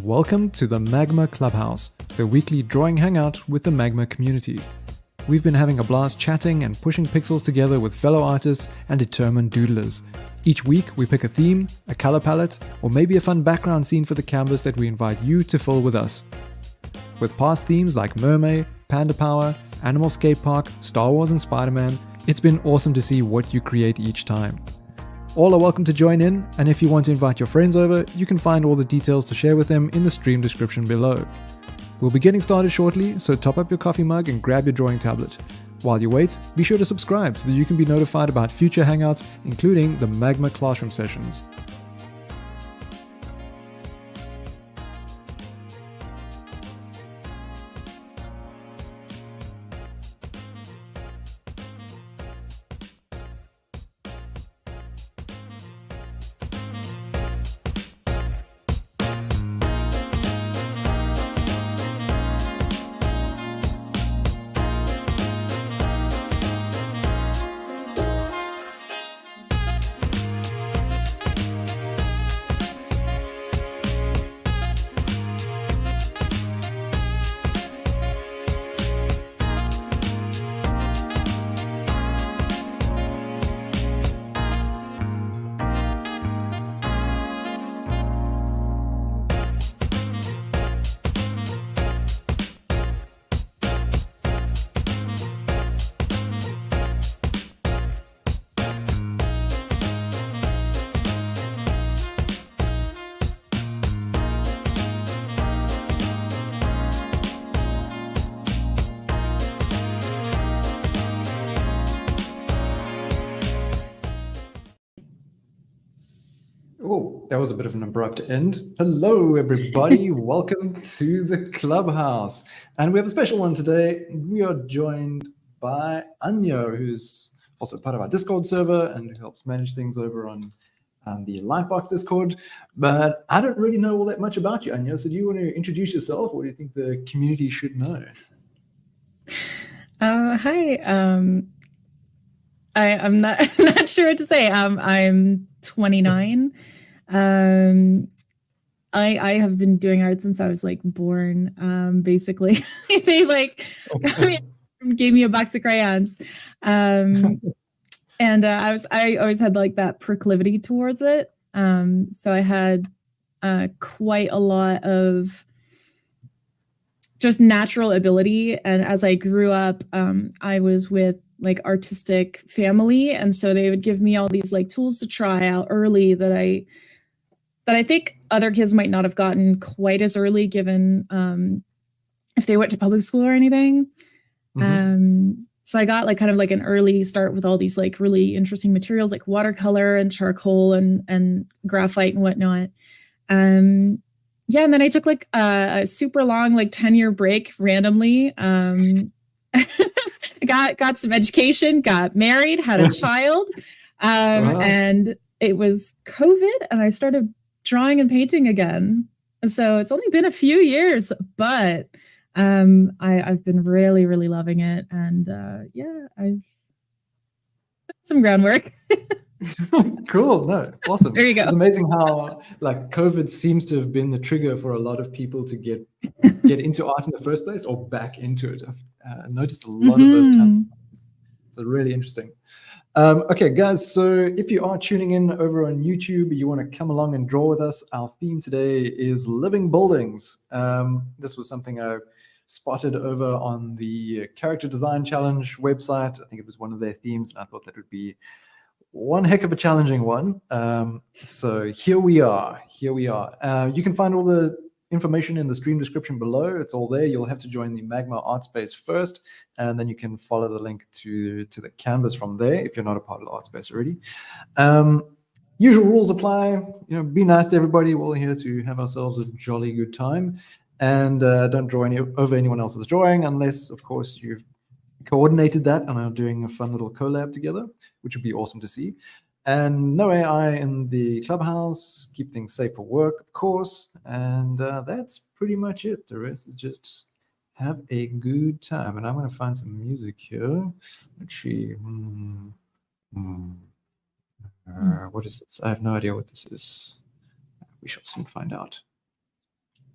Welcome to the Magma Clubhouse, the weekly drawing hangout with the Magma community. We've been having a blast chatting and pushing pixels together with fellow artists and determined doodlers. Each week we pick a theme, a color palette, or maybe a fun background scene for the canvas that we invite you to fill with us. With past themes like Mermaid, Panda Power, Animal Skate Park, Star Wars and Spider-Man, it's been awesome to see what you create each time. All are welcome to join in, and if you want to invite your friends over, you can find all the details to share with them in the stream description below. We'll be getting started shortly, so top up your coffee mug and grab your drawing tablet. While you wait, be sure to subscribe so that you can be notified about future hangouts, including the Magma Classroom sessions. Oh, that was a bit of an abrupt end. Hello, everybody. Welcome to the Clubhouse. And we have a special one today. We are joined by Anya, who's also part of our Discord server and who helps manage things over on the Livebox Discord. But I don't really know all that much about you, Anya. So do you want to introduce yourself? Or do you think the community should know? Hi. I'm not sure what to say. I'm 29. I have been doing art since I was born. Basically, they gave me a box of crayons, and I always had that proclivity towards it. So I had quite a lot of just natural ability, and as I grew up, I was with artistic family, and so they would give me all these tools to try out early that I think other kids might not have gotten quite as early, given if they went to public school or anything. Mm-hmm. So I got kind of an early start with all these really interesting materials like watercolor and charcoal and graphite and whatnot. Yeah, and then I took a super long 10-year break randomly. Got some education, got married, had a child, wow. And it was COVID, and I started drawing and painting again. So it's only been a few years, but I've been really, really loving it, and yeah, I've done some groundwork. Cool. No, awesome. There you go. It's amazing how COVID seems to have been the trigger for a lot of people to get into art in the first place or back into it. I've noticed a lot of those kinds of things. So really interesting. Okay, guys, so if you are tuning in over on YouTube, you want to come along and draw with us, our theme today is living buildings. This was something I spotted over on the Character Design Challenge website. I think it was one of their themes, and I thought that would be one heck of a challenging one. So here we are. You can find all the information in the stream description below. It's all there. You'll have to join the Magma Artspace first, and then you can follow the link to the canvas from there if you're not a part of the Artspace already. Usual rules apply. Be nice to everybody. We're all here to have ourselves a jolly good time, and don't draw over anyone else's drawing unless, of course, you've coordinated that and are doing a fun little collab together, which would be awesome to see. And no AI in the Clubhouse. Keep things safe for work, of course. And that's pretty much it. The rest is just have a good time. And I'm going to find some music here. Let's see. What is this? I have no idea what this is. We shall soon find out.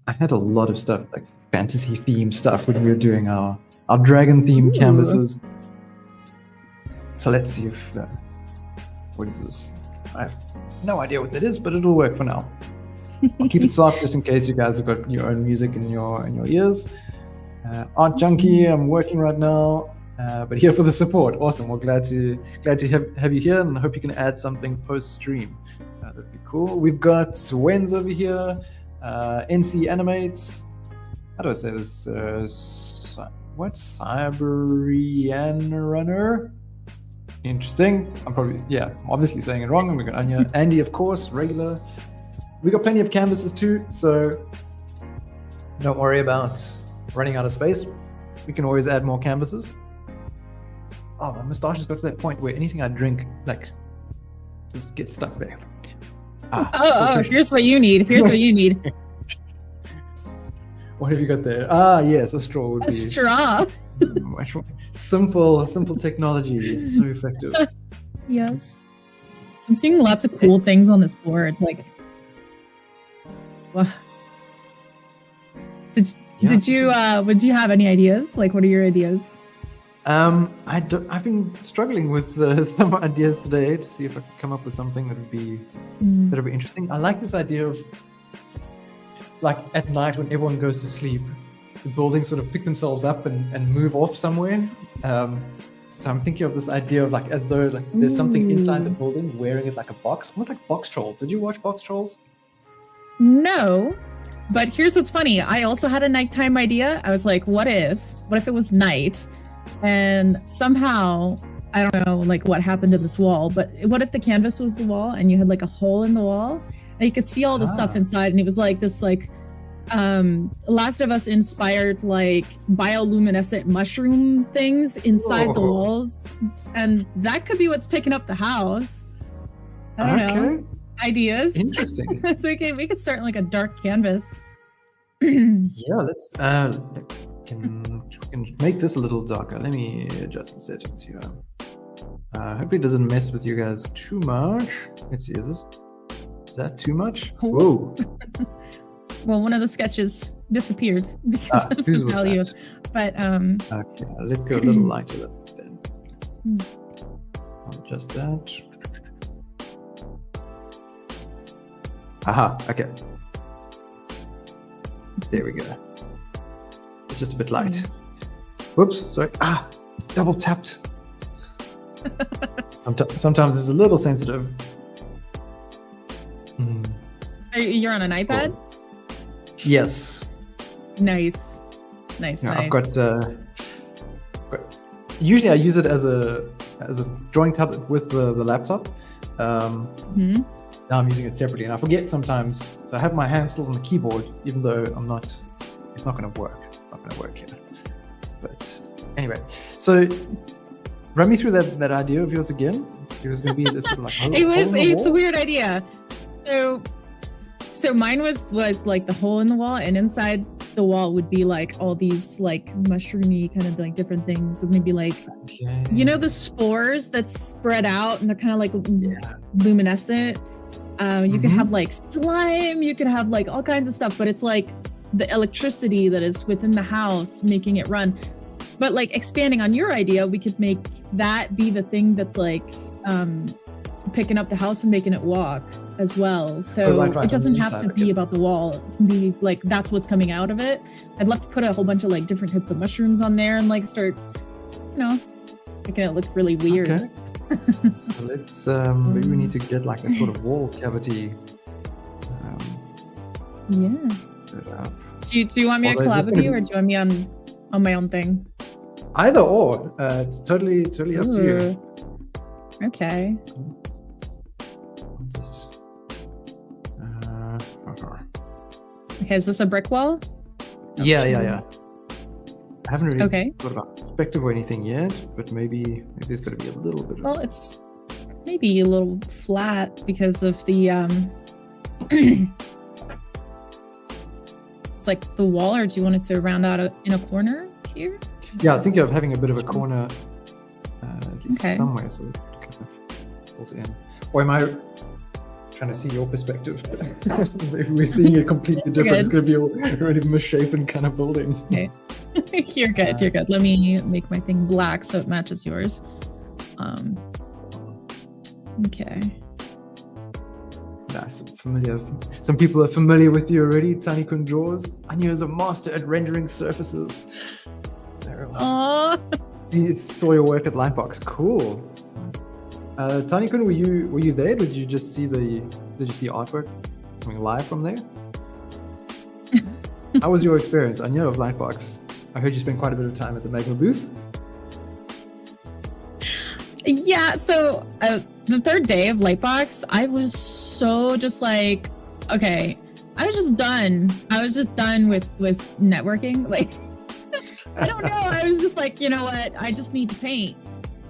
I had a lot of stuff, like fantasy themed stuff when we were doing our dragon themed canvases. So let's see if what is this? I have no idea what that is, but it'll work for now. I'll keep it soft just in case you guys have got your own music in your ears. Art Junkie, I'm working right now, but here for the support. Awesome. Well, glad to have you here, and I hope you can add something post stream. That'd be cool. We've got Wenz over here. NC Animates. How do I say this? What? Cyberian Runner? Interesting. I'm obviously saying it wrong. And we've got Anya. Andy, of course, regular. We got plenty of canvases too, so don't worry about running out of space. We can always add more canvases. Oh, my moustache has got to that point where anything I drink, like, just gets stuck there. Here's what you need. What have you got there? Yes, a straw would be. Straw. Much more simple technology. It's so effective. Yes. So I'm seeing lots of cool things on this board. Like, wow. Would you have any ideas? Like, what are your ideas? I've been struggling with some ideas today to see if I could come up with something that would be interesting. I like this idea of, like, at night when everyone goes to sleep, the buildings sort of pick themselves up and move off somewhere. So I'm thinking of this idea of, like, as though, like, there's something inside the building wearing it like a box, almost like Box Trolls. Did you watch Box Trolls? No. But here's what's funny. I also had a nighttime idea. I was like, what if it was night and somehow, I don't know, like, what happened to this wall, but what if the canvas was the wall and you had, like, a hole in the wall and you could see all the stuff inside, and it was like this, like, Last of Us inspired, like, bioluminescent mushroom things inside the walls, and that could be what's picking up the house. I don't know. Ideas. Interesting. So we could start like a dark canvas. Yeah, let's can make this a little darker. Let me adjust some settings here. Hope it doesn't mess with you guys too much. Let's see, is that too much? Whoa. Well, one of the sketches disappeared because of the value. But okay, let's go a little lighter then. I'll adjust that. Aha, okay. There we go. It's just a bit light. Nice. Whoops, sorry. Double tapped. Sometimes it's a little sensitive. You're on an iPad? Yes. Nice. I've got usually I use it as a drawing tablet with the laptop. Now I'm using it separately, and I forget sometimes. So I have my hand still on the keyboard, even though it's not going to work. It's not going to work here. But anyway, so run me through that idea of yours again. It was going to be this sort of like it's a weird idea. So mine was like the hole in the wall, and inside the wall would be like all these like mushroomy kind of like different things. So maybe like, you know, the spores that spread out and they're kind of like luminescent. You could have like slime, you could have like all kinds of stuff, but it's like the electricity that is within the house making it run. But like expanding on your idea, we could make that be the thing that's like picking up the house and making it walk as well. So it doesn't have to be about the wall. It can be like that's what's coming out of it. I'd love to put a whole bunch of like different types of mushrooms on there and like start, you know, making it look really weird. Okay. So let's maybe we need to get like a sort of wall cavity. Do you want me to collab with you, or do you want me on my own thing? Either or. It's totally up to you. Okay. Okay, is this a brick wall? Yeah. I haven't really thought about perspective or anything yet, but maybe there's got to be a little bit of... Well, it's maybe a little flat because of the it's like the wall, or do you want it to round out in a corner here? Yeah, I was thinking of having a bit of a corner at least somewhere, so it kind of falls in. Or am I trying to see your perspective. If we're seeing it completely different, it's going to be a really misshapen kind of building. Okay. You're good. You're good. Let me make my thing black so it matches yours. Okay. Nice. Familiar. Some people are familiar with you already. Tiny Kun Draws. Anya is a master at rendering surfaces. Aww. He saw your work at Lightbox. Cool. Tiny Kun, were you there? Did you see artwork coming live from there? How was your experience? Anya of Lightbox. I heard you spent quite a bit of time at the Magma booth. Yeah, so the third day of Lightbox, I was so just like, okay, I was just done. I was just done with networking. Like, I don't know. I was just like, you know what? I just need to paint.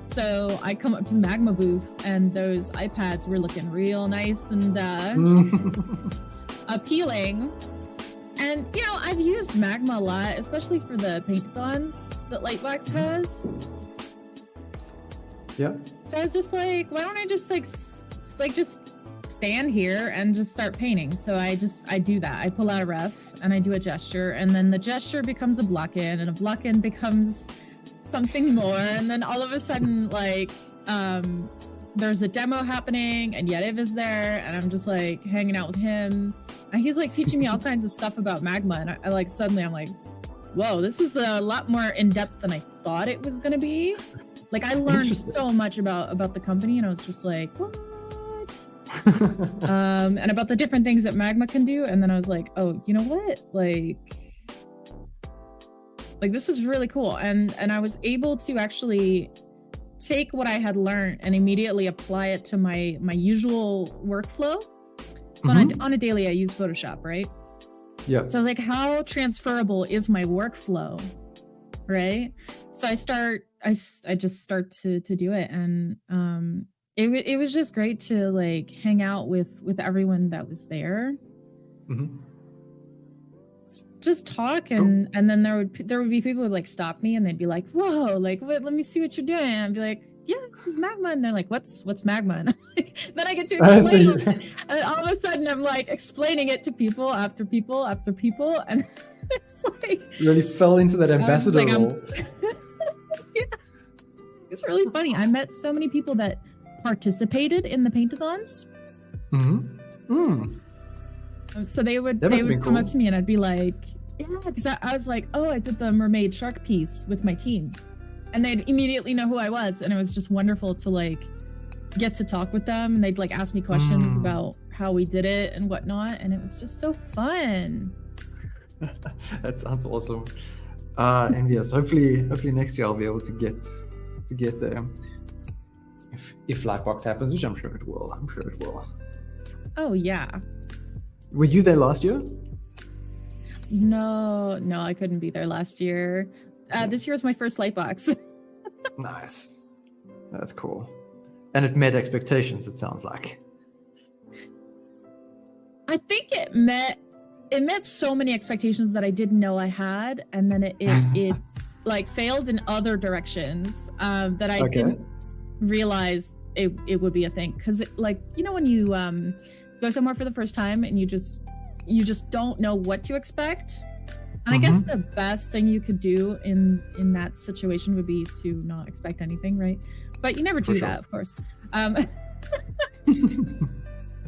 So I come up to the Magma booth, and those iPads were looking real nice and appealing. And, you know, I've used Magma a lot, especially for the paint-a-thons that Lightbox has. Yeah. So I was just like, why don't I just just stand here and just start painting? So I do that. I pull out a ref and I do a gesture, and then the gesture becomes a block-in, and a block-in becomes something more. And then all of a sudden, like, there's a demo happening, and Yetiv is there, and I'm just like hanging out with him. And he's like teaching me all kinds of stuff about Magma, and I like suddenly I'm like, whoa, this is a lot more in depth than I thought it was gonna be. Like, I learned so much about the company, and I was just like, what? And about the different things that Magma can do, and then I was like, oh, you know what? Like this is really cool. And I was able to actually take what I had learned and immediately apply it to my usual workflow. So on a daily, I use Photoshop, right? Yeah. So I was like, how transferable is my workflow, right? So I just start to do it, and it was just great to like hang out with everyone that was there. Just talk, and then there would be people who would like stop me, and they'd be like, whoa, like what, let me see what you're doing. And I'd be like, yeah, this is Magma. And they're like, what's Magma? And then I get to explain it, and all of a sudden I'm like explaining it to people after people after people, and it's like you really fell into that ambassador role. Yeah. It's really funny. I met so many people that participated in the paint-a-thons. So they would come up to me, and I'd be like, yeah, because I was like, oh, I did the mermaid shark piece with my team, and they'd immediately know who I was, and it was just wonderful to like get to talk with them, and they'd like ask me questions about how we did it and whatnot, and it was just so fun. That sounds awesome. And yes, hopefully next year I'll be able to get there. If Lightbox happens, which I'm sure it will. Oh yeah. Were you there last year? No, I couldn't be there last year. This year was my first Lightbox. Nice. That's cool. And it met expectations, it sounds like. I think it met so many expectations that I didn't know I had, and then it like failed in other directions that I didn't realize it would be a thing. Because like, you know, when you go somewhere for the first time and you just don't know what to expect, and I guess the best thing you could do in that situation would be to not expect anything, right? But you never do that, of course.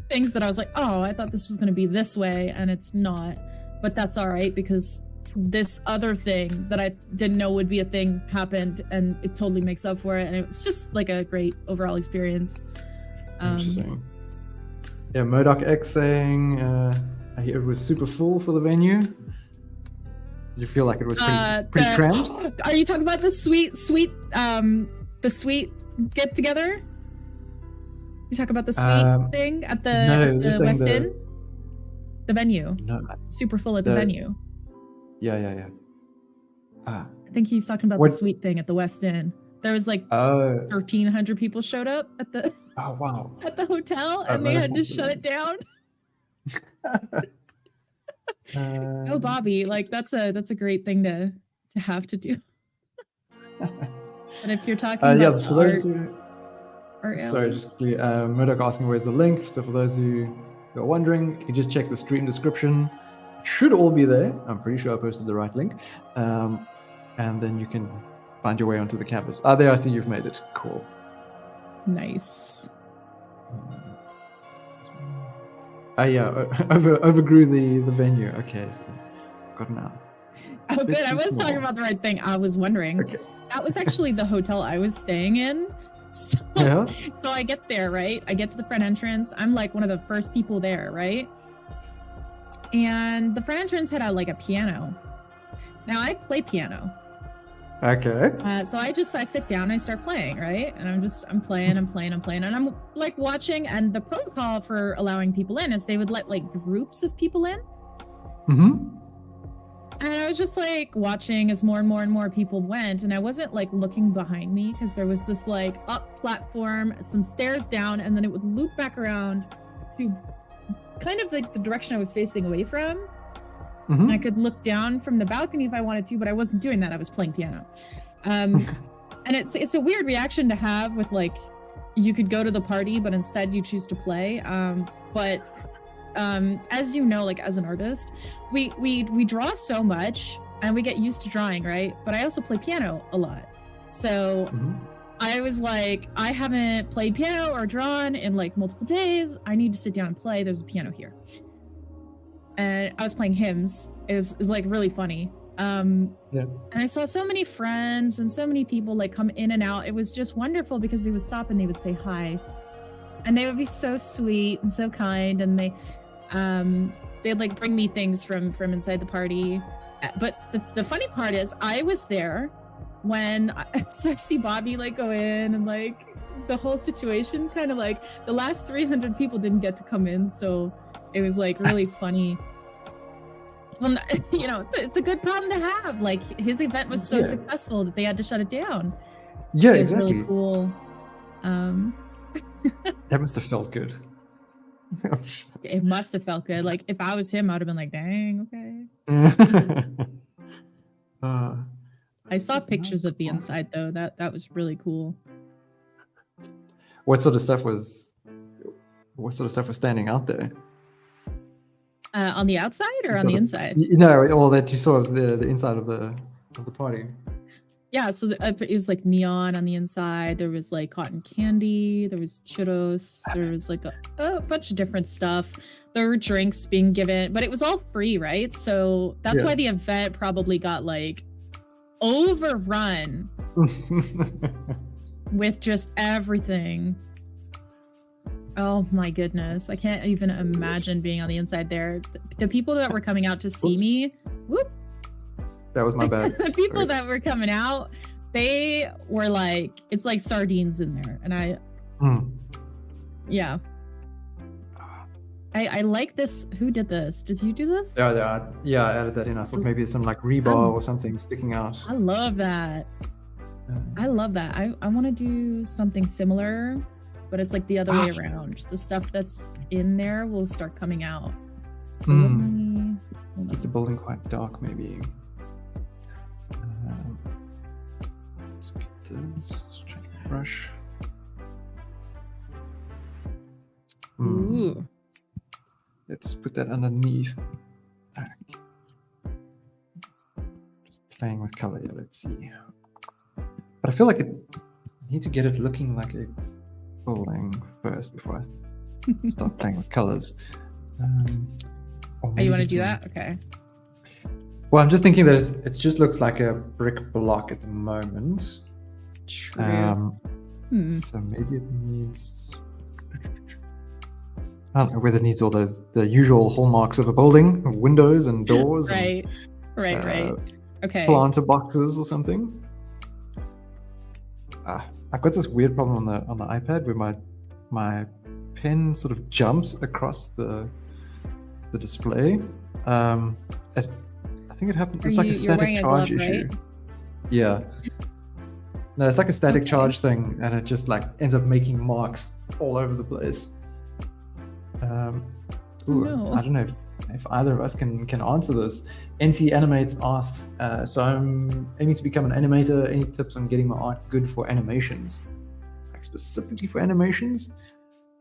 Things that I was like, oh, I thought this was going to be this way, and it's not. But that's all right, because this other thing that I didn't know would be a thing happened, and it totally makes up for it. And it was just like a great overall experience. Interesting. Yeah, Murdoch X saying I hear it was super full for the venue. Did you feel like it was pretty cramped? Are you talking about the sweet get together? You talk about the sweet thing at the West Inn? The venue. No. Super full at the venue. Yeah. I think he's talking about the sweet thing at the West Inn. There was like 1,300 people showed up at the at the hotel, and they had to shut it down. No, Bobby, like that's a great thing to have to do. But if you're talking about Or Sorry, just quickly, Murdoch asking where's the link. So for those who are wondering, you can just check the stream description. It should all be there. I'm pretty sure I posted the right link. And then you can find your way onto the campus. There, I see you've made it. Cool. Nice. Yeah, overgrew the venue. Okay, so got now. Oh, good. I was talking about the right thing. I was wondering. Okay. That was actually the hotel I was staying in. So, Yeah. So I get there, right? I get to the front entrance. I'm like one of the first people there, right? And the front entrance had a piano. Now I play piano. Okay. So I sit down and I start playing, right? And I'm playing, and I'm like watching. And the protocol for allowing people in is they would let like groups of people in. Mm-hmm. And I was just like watching as more and more people went, and I wasn't like looking behind me because there was this like up platform, some stairs down, and then it would loop back around to kind of like the direction I was facing away from. Mm-hmm. I could look down from the balcony if I wanted to, but I wasn't doing that. I was playing piano. And it's a weird reaction to have with like, you could go to the party, but instead you choose to play. But as you know, like as an artist, we draw so much and we get used to drawing, right? But I also play piano a lot. So I was like, I haven't played piano or drawn in like multiple days. I need to sit down and play. There's a piano here. And I was playing hymns. It was like really funny. And I saw so many friends and so many people like come in and out. It was just wonderful because they would stop and they would say hi. And they would be so sweet and so kind. And they'd like bring me things from inside the party. But the funny part is I was there when Sexy Bobby like go in, and like the whole situation kind of like the last 300 people didn't get to come in. So it was like really funny. Well, you know, it's a good problem to have. Like his event was so successful that they had to shut it down. Yeah, so it's exactly. really cool. That must have felt good. It must have felt good. Like if I was him, I'd have been like, dang, okay. I saw pictures of the inside though. That was really cool. What sort of stuff was standing out there? On the outside or on the inside? No, all that you saw of the inside of the party. Yeah, so it was like neon on the inside. There was like cotton candy. There was churros. There was like a bunch of different stuff. There were drinks being given, but it was all free, right? So that's why the event probably got like overrun with just everything. Oh my goodness. I can't even imagine being on the inside there. The people that were coming out to see me, whoop. That was my bad. The people that were coming out, they were like, it's like sardines in there. And I like this. Who did this? Did you do this? Yeah, I added that in. I thought maybe it's some like rebar or something sticking out. I love that. I love that. I want to do something similar, but it's like the other way around. The stuff that's in there will start coming out. So let me keep the building quite dark, maybe. Let's get this. Try to brush. Ooh. Let's put that underneath. Just playing with color here. Let's see. But I feel like I need to get it looking like a building first before I start playing with colors. You want to do that? Okay. Well, I'm just thinking that it just looks like a brick block at the moment. True. So maybe it needs... I don't know whether it needs all the usual hallmarks of a building, of windows and doors. Right. Okay. Planter boxes or something. I've got this weird problem on the iPad where my pen sort of jumps across the display. I think it happened. It's like a static charge issue. Right? Yeah. No, it's like a static charge thing, and it just like ends up making marks all over the place. No. I don't know if either of us can answer this. NT Animates asks, so I'm aiming to become an animator. Any tips on getting my art good for animations? like specifically for animations,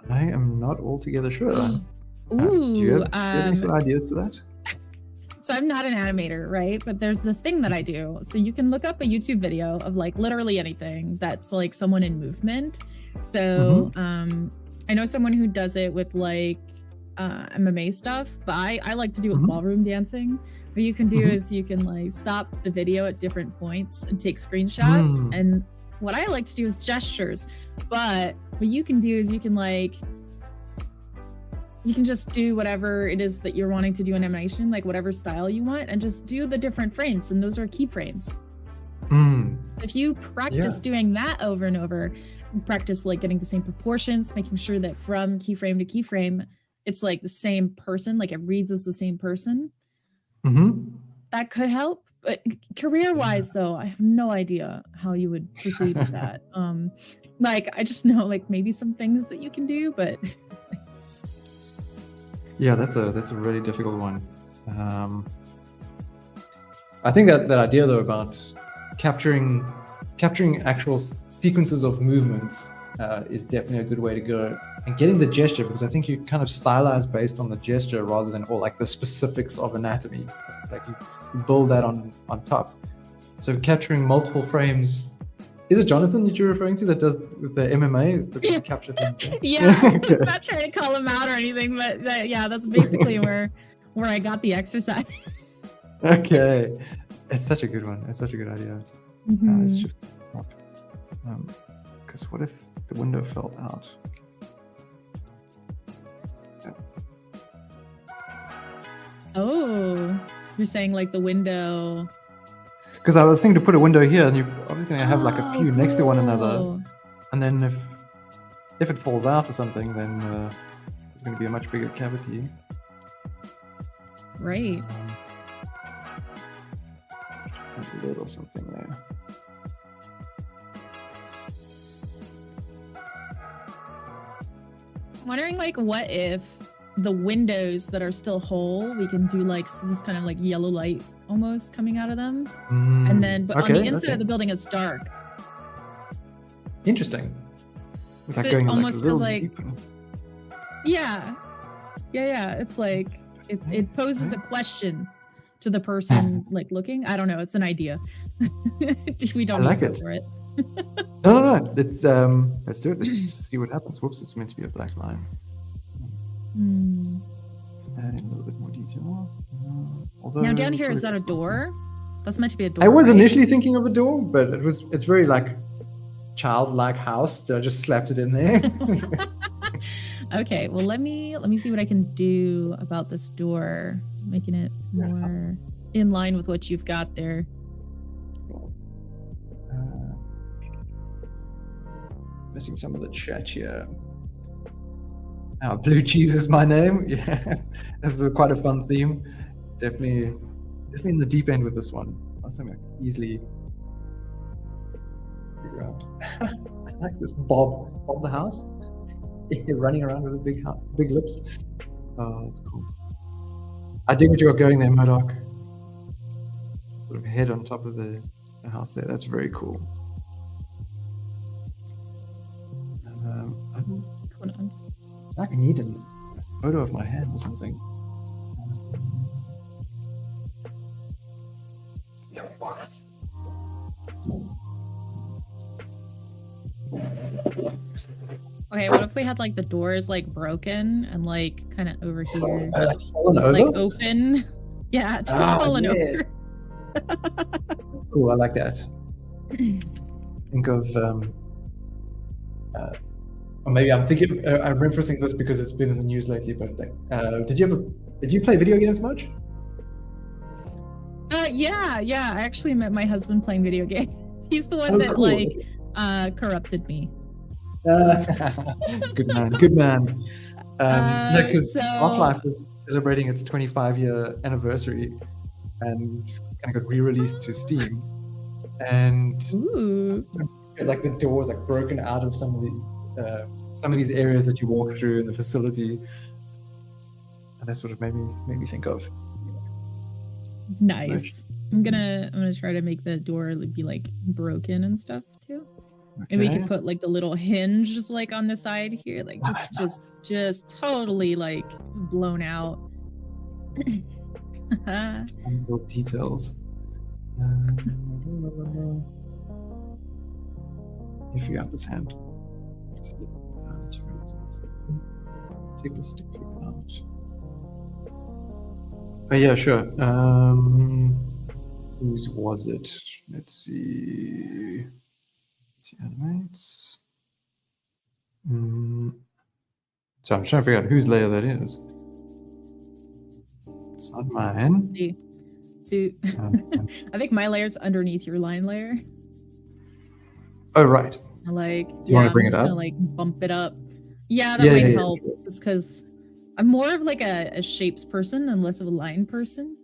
I am not altogether sure. Ooh, do you have any sort of ideas to that? So I'm not an animator, right? But there's this thing that I do. So you can look up a YouTube video of like literally anything that's like someone in movement. So I know someone who does it with like MMA stuff, but I like to do it with ballroom dancing. What you can do is you can like stop the video at different points and take screenshots. And what I like to do is gestures. But what you can do is you can just do whatever it is that you're wanting to do in animation, like whatever style you want, and just do the different frames. And those are keyframes. So if you practice doing that over and over, practice like getting the same proportions, making sure that from keyframe to keyframe, it's like the same person, like it reads as the same person. That could help. But career-wise, though, I have no idea how you would proceed with that. Like I just know like maybe some things that you can do, but yeah, that's a really difficult one. I think that idea though about capturing actual sequences of movement is definitely a good way to go, and getting the gesture, because I think you kind of stylize based on the gesture rather than all like the specifics of anatomy. Like you build that on top. So capturing multiple frames. Is it Jonathan that you're referring to that does with the MMA? The capture thing? Yeah, okay. I'm not trying to call him out or anything, but yeah, that's basically where I got the exercise. Okay, it's such a good one. It's such a good idea. Let's shift up. Because what if the window fell out? Yeah. Oh, you're saying like the window. Because I was thinking to put a window here, and you're obviously going to have like a few next to one another, and then if it falls out or something, then there's going to be a much bigger cavity. Right. A lid or something there. I'm wondering like what if the windows that are still whole, we can do like this kind of like yellow light almost coming out of them, and then but on the inside of the building it's dark. Interesting. It's like so going it almost feels like deeper. Yeah. It's like it poses a question to the person like looking. I don't know. It's an idea. We don't like need to it. go for it. No. Let's do it. Let's just see what happens. Whoops! It's meant to be a black line. Let's add in a little bit more detail. Now down here, is that a door? That's meant to be a door. I was initially thinking of a door, but it's very like childlike house, so I just slapped it in there. Okay, well let me see what I can do about this door, making it more in line with what you've got there. Missing some of the chat here. Blue cheese is my name. Yeah, this is quite a fun theme. Definitely in the deep end with this one. That's something I can easily figure out. I like this Bob the house. Running around with big lips. Oh, that's cool. I dig what you got going there, Murdoch. Sort of head on top of the house there. That's very cool. I need a photo of my hand or something. Okay, what if we had like the doors like broken and like kind of over here, fallen over? like open? Yeah, just fallen over. Cool, I like that. Think of or maybe I'm thinking I'm referencing this because it's been in the news lately. But like, did you play video games much? Yeah. I actually met my husband playing video games. He's the one that cool. Corrupted me. Good man. No, because Half-Life is celebrating its 25-year anniversary and kind of got re-released to Steam, and like the doors like broken out of some of these areas that you walk through in the facility, and that sort of made me think of. Nice. I'm gonna try to make the door be like broken and stuff too. And we could put like the little hinge just like on the side here, like just totally like blown out. Little details. You figure out this hand. Let's take the stick out. Oh yeah, sure. Whose was it? Let's see. Animates. So I'm trying to figure out whose layer that is. It's not mine. Let's see. I think my layer's underneath your line layer. Oh right. Like, you want to bring it up? Gonna, like bump it up. Yeah, that might help. It's because I'm more of like a shapes person and less of a line person.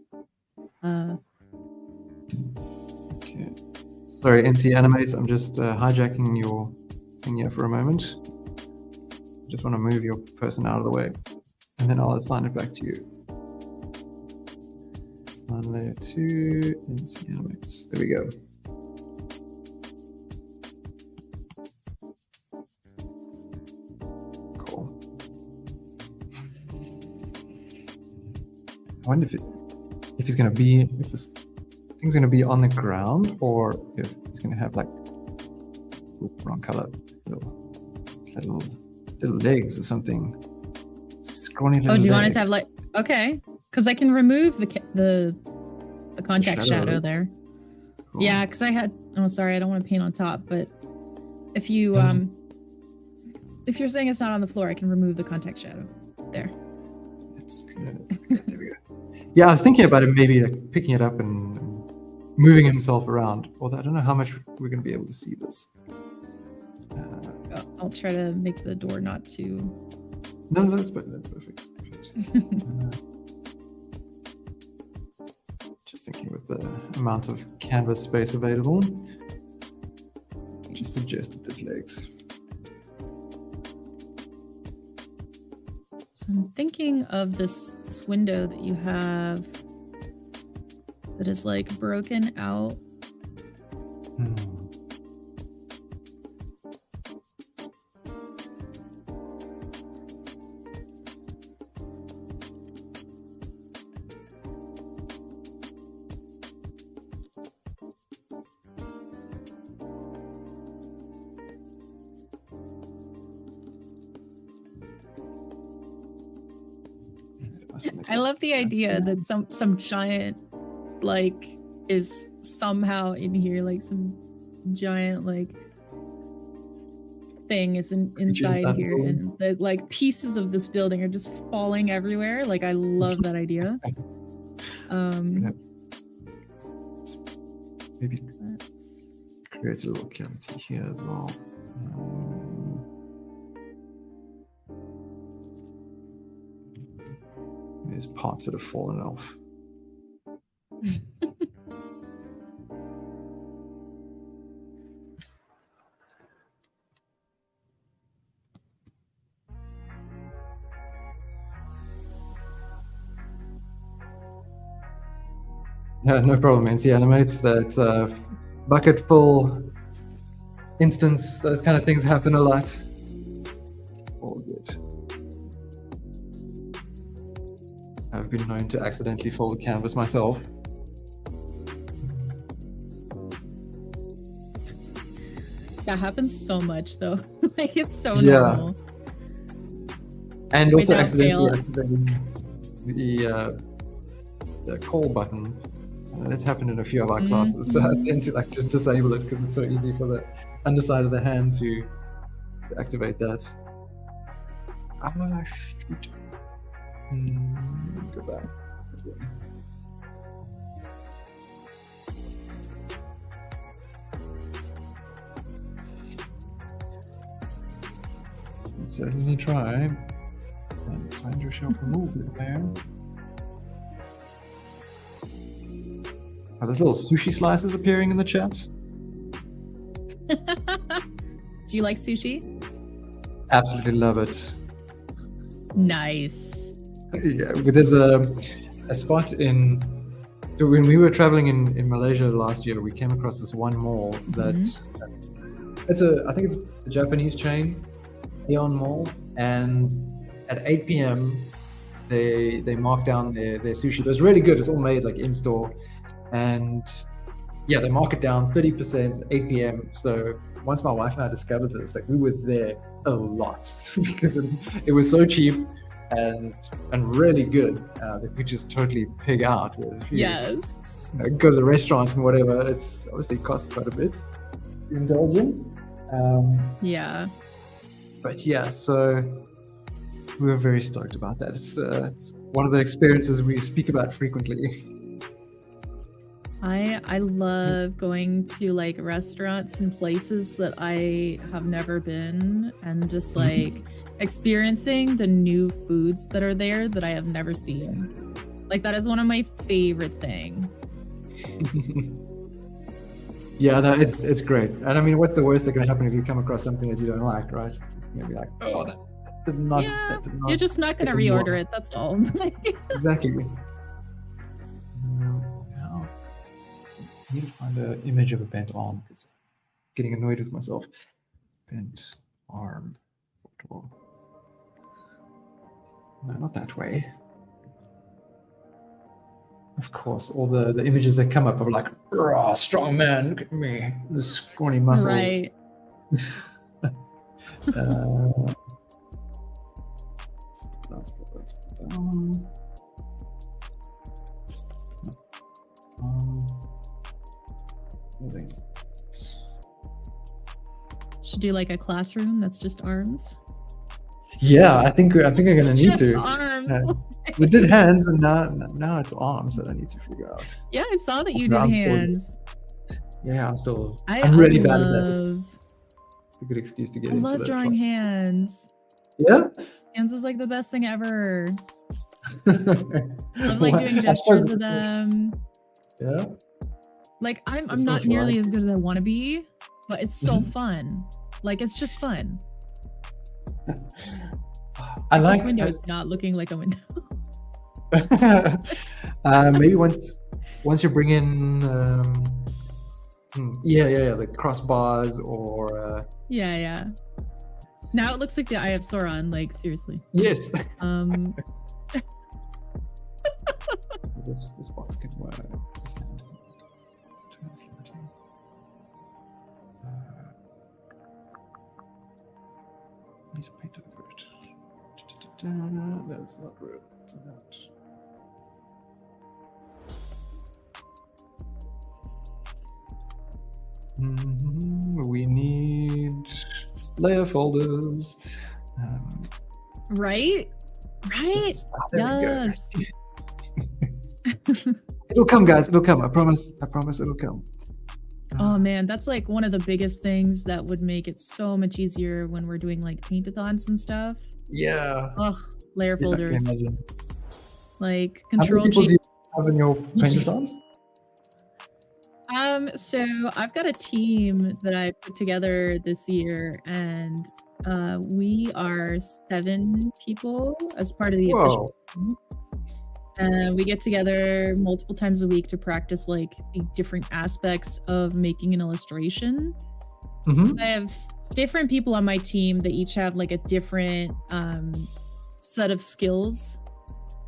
Okay. Sorry, NC Animates. I'm just hijacking your thing here for a moment. Just want to move your person out of the way, and then I'll assign it back to you. Assign layer 2, NC Animates. There we go. Cool. I wonder if he's going to be, if this thing's going to be on the ground, or if it's going to have like wrong color, little legs or something. Scrawny little do you legs. want it to have like, okay, because I can remove the contact shadow there. Cool. Yeah, because I had, oh sorry, I don't want to paint on top, but if you if you're saying it's not on the floor, I can remove the contact shadow there. That's good. There we go. Yeah, I was thinking about it, maybe like picking it up and moving himself around. Although I don't know how much we're going to be able to see this. I'll try to make the door not too. No, that's perfect. Just thinking with the amount of canvas space available, just suggested there's legs. So I'm thinking of this window that you have that is like broken out. I love the idea that some giant like is somehow in here, like some giant like thing is inside here, and the like pieces of this building are just falling everywhere. Like I love that idea. Maybe create a little cavity here as well. There's parts that have fallen off. Yeah, no problem, NC Animates. That bucket full instance, those kind of things happen a lot. It's all good. I've been known to accidentally fold the canvas myself. That happens so much though. Like it's so normal. And also accidentally activating the call button. That's happened in a few of our classes, so I tend to like just disable it because it's so easy for the underside of the hand to activate that. Shoot. Go back. Certainly try and find yourself a movement there. Are those little sushi slices appearing in the chat? Do you like sushi? Absolutely love it. Nice. Yeah, there's a spot in. When we were traveling in Malaysia last year, we came across this one mall that I think it's a Japanese chain, Aeon Mall, and at 8 p.m. they mark down their sushi. But it's really good. It's all made like in store, and yeah, they mark it down 30%, 8 p.m. So once my wife and I discovered this, like we were there a lot because it was so cheap and really good that we just totally pig out. If you, Yes. go to the restaurant and whatever, it's obviously costs quite a bit to indulge in. Yeah. But yeah, so we were very stoked about that. It's one of the experiences we speak about frequently. I love going to like restaurants and places that I have never been and just like experiencing the new foods that are there that I have never seen. Like that is one of my favorite things. Yeah, no, it's great. And I mean, what's the worst that can happen if you come across something that you don't like, right? It's gonna be like, oh, that did not. Yeah, that did not you're just not gonna take a reorder more. it. That's all. Exactly. I need to find an image of a bent arm because I'm getting annoyed with myself. Bent arm. No, not that way. Of course, all the images that come up are like, "Raw, strong man, look at me, the scrawny muscles." Right. Let's put down. Should do like a classroom that's just arms. Yeah, I think I'm gonna need Just to. arms. We did hands, and now it's arms that I need to figure out. Yeah, I saw that you No, did I'm still- hands. Yeah, I'm really bad at that. love, It's a good excuse to get I into love those drawing classes. hands. Yeah. Hands is like the best thing ever. I I love like doing gestures with them. Yeah. Like I'm That not sounds nearly right. as good as I want to be, but it's so Mhm. fun. Like it's just fun. I like. This window is not looking like a window. Maybe once you bring in, the crossbars or. Yeah. Now it looks like the Eye of Sauron. Like seriously. Yes. This box can work. This hand. Let's turn it slightly. Need to paint over it. That's not red. It's not. We need layer folders. Right? There we go. Yes. It'll come, guys. It'll come. I promise it'll come. Oh man, that's like one of the biggest things that would make it so much easier when we're doing like paint-a-thons and stuff. Yeah. Ugh, layer Yeah, I can folders. imagine. Like How many Control people do G. you have in your paint-a-thons? So I've got a team that I put together this year, and we are 7 people as part of the official team. We get together multiple times a week to practice like the different aspects of making an illustration. Mm-hmm. I have different people on my team that each have like a different set of skills.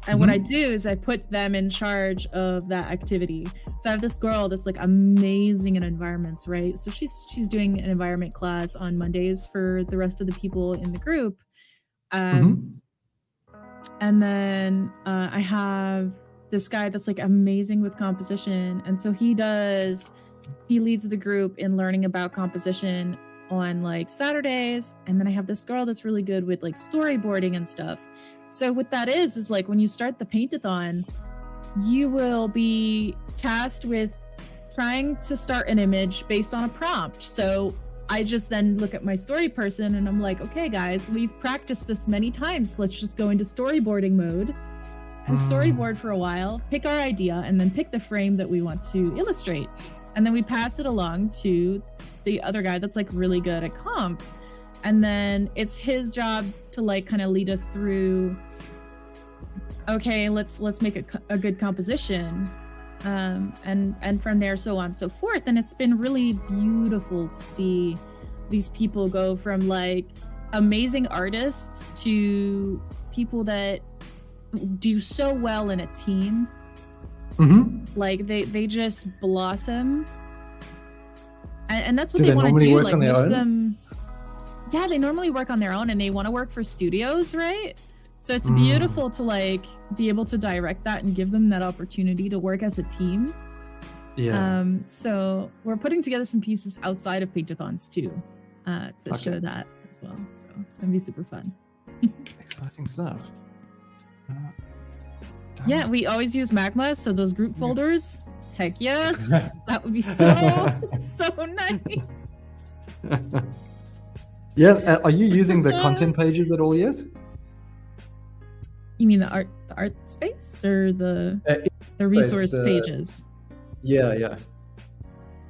And what I do is I put them in charge of that activity. So I have this girl that's like amazing in environments, right? So she's doing an environment class on Mondays for the rest of the people in the group. And then I have this guy that's like amazing with composition. And so he leads the group in learning about composition on like Saturdays. And then I have this girl that's really good with like storyboarding and stuff. So what that is like when you start the paint-a-thon, you will be tasked with trying to start an image based on a prompt. So I just then look at my story person and I'm like, okay, guys, we've practiced this many times. Let's just go into storyboarding mode and storyboard for a while, pick our idea, and then pick the frame that we want to illustrate. And then we pass it along to the other guy that's like really good at comp. And then it's his job to like kind of lead us through, okay, let's make a good composition. And from there, so on and so forth. And it's been really beautiful to see these people go from like amazing artists to people that do so well in a team. Like they just blossom, and that's what they want to do. Like most of them, yeah, they normally work on their own, and they want to work for studios, right? So it's beautiful to like be able to direct that and give them that opportunity to work as a team. Yeah. So we're putting together some pieces outside of Paintathons too, to show that as well. So it's gonna be super fun. Exciting stuff. Yeah, we always use Magma, so those group folders, heck yes, that would be so nice. Yeah, are you using the content pages at all yet? You mean the art space or the resource pages? Yeah.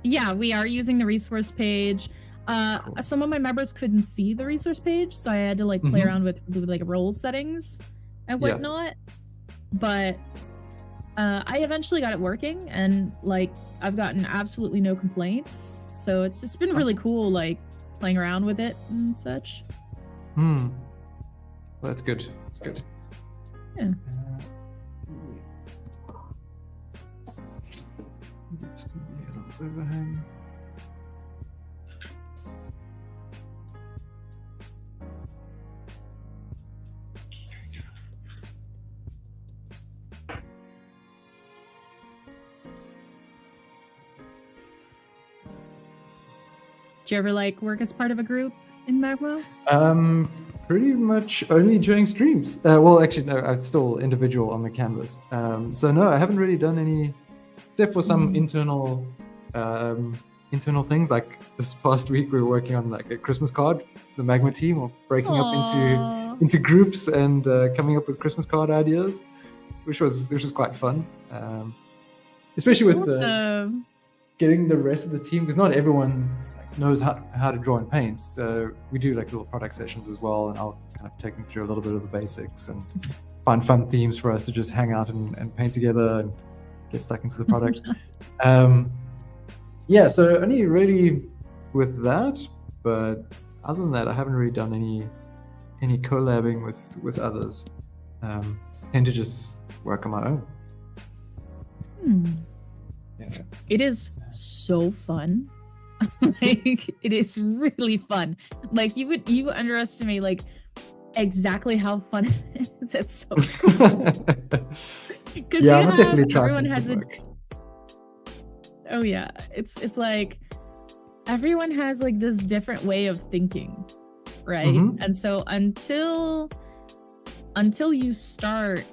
Yeah, we are using the resource page. Cool. Some of my members couldn't see the resource page, so I had to like play around with like role settings and whatnot. But I eventually got it working, and like I've gotten absolutely no complaints. So it's been really cool, like playing around with it and such. Well, that's good. That's good. Yeah. This could be a little overhang. Do you ever like work as part of a group in Magma? Pretty much only during streams. Well, actually, no, I'm still individual on the canvas. So no, I haven't really done any, except for some internal things. Like this past week, we were working on like a Christmas card. The Magma team were breaking up into groups and coming up with Christmas card ideas, which was quite fun. Especially with getting the rest of the team, because not everyone knows how to draw and paint. So we do like little product sessions as well, and I'll kind of take them through a little bit of the basics and find fun themes for us to just hang out and paint together and get stuck into the product. Yeah, so only really with that, but other than that, I haven't really done any collabing with others. Tend to just work on my own. Yeah. It is so fun. Like it is really fun. Like you underestimate like exactly how fun it is. It's so cool. Yeah, I must definitely try everyone has work. Oh yeah, it's like everyone has like this different way of thinking, right? And so until you start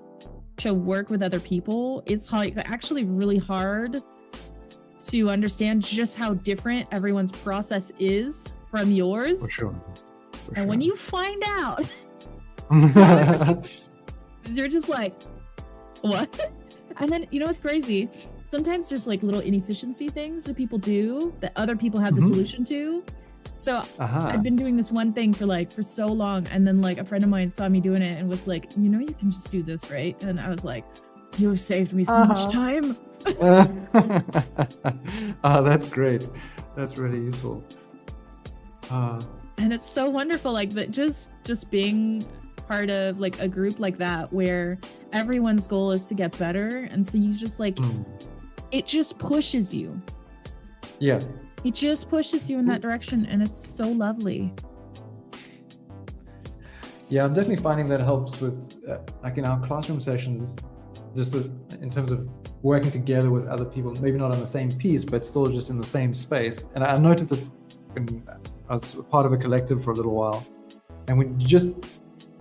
to work with other people, it's like actually really hard to understand just how different everyone's process is from yours. For sure. And when you find out, you're just like, what? And then, you know what's crazy? Sometimes there's like little inefficiency things that people do that other people have the solution to. So I'd been doing this one thing for so long, and then like a friend of mine saw me doing it and was like, you know, you can just do this, right? And I was like, you have saved me so much time. That's great. That's really useful. And it's so wonderful, like that just being part of like a group like that where everyone's goal is to get better, and so you just like it just pushes you. Yeah. It just pushes you in that direction, and it's so lovely. Yeah, I'm definitely finding that helps with like in our classroom sessions, just in terms of working together with other people, maybe not on the same piece, but still just in the same space. And I noticed that I was part of a collective for a little while, and when you just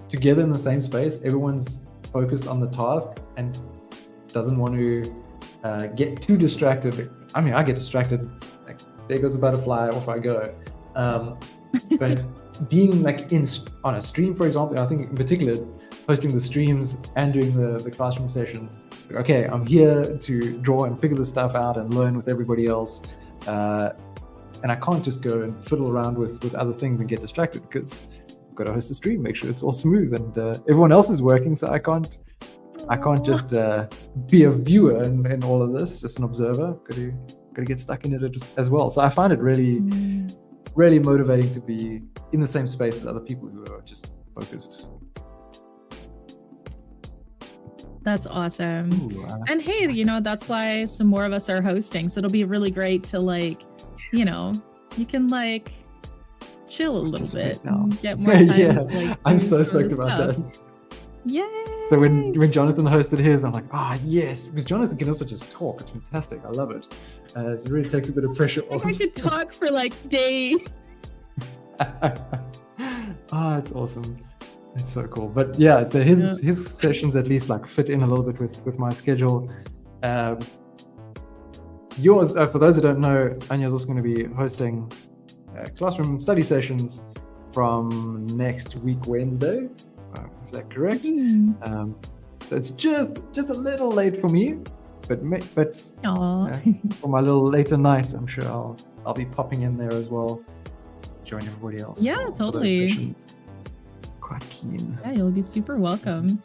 together in the same space, everyone's focused on the task and doesn't want to get too distracted. I mean, I get distracted, like there goes a butterfly, off I go. But being like on a stream, for example, I think in particular, hosting the streams and doing the classroom sessions, okay, I'm here to draw and figure this stuff out and learn with everybody else. And I can't just go and fiddle around with other things and get distracted, because I've got to host a stream, make sure it's all smooth, and everyone else is working, so I can't just be a viewer in all of this, just an observer. Got to get stuck in it as well. So I find it really really motivating to be in the same space as other people who are just focused. That's awesome. Ooh, and hey, you know, that's why some more of us are hosting. So it'll be really great to like, you know, you can like chill a little bit now. and get more time Yeah, to, like, I'm do so some of stoked the about stuff. that. Yay! So when Jonathan hosted his, I'm like, yes, because Jonathan can also just talk. It's fantastic. I love it. So it really takes a bit of pressure off. I could talk for like days. It's awesome. It's so cool. But yeah, so his sessions at least like fit in a little bit with my schedule. Yours, for those who don't know, Anya's also going to be hosting classroom study sessions from next week Wednesday. Is that correct? So it's just a little late for me, but for my little later nights, I'm sure I'll be popping in there as well, join everybody else. Yeah, for totally. those sessions. Quite keen. Yeah, you'll be super welcome.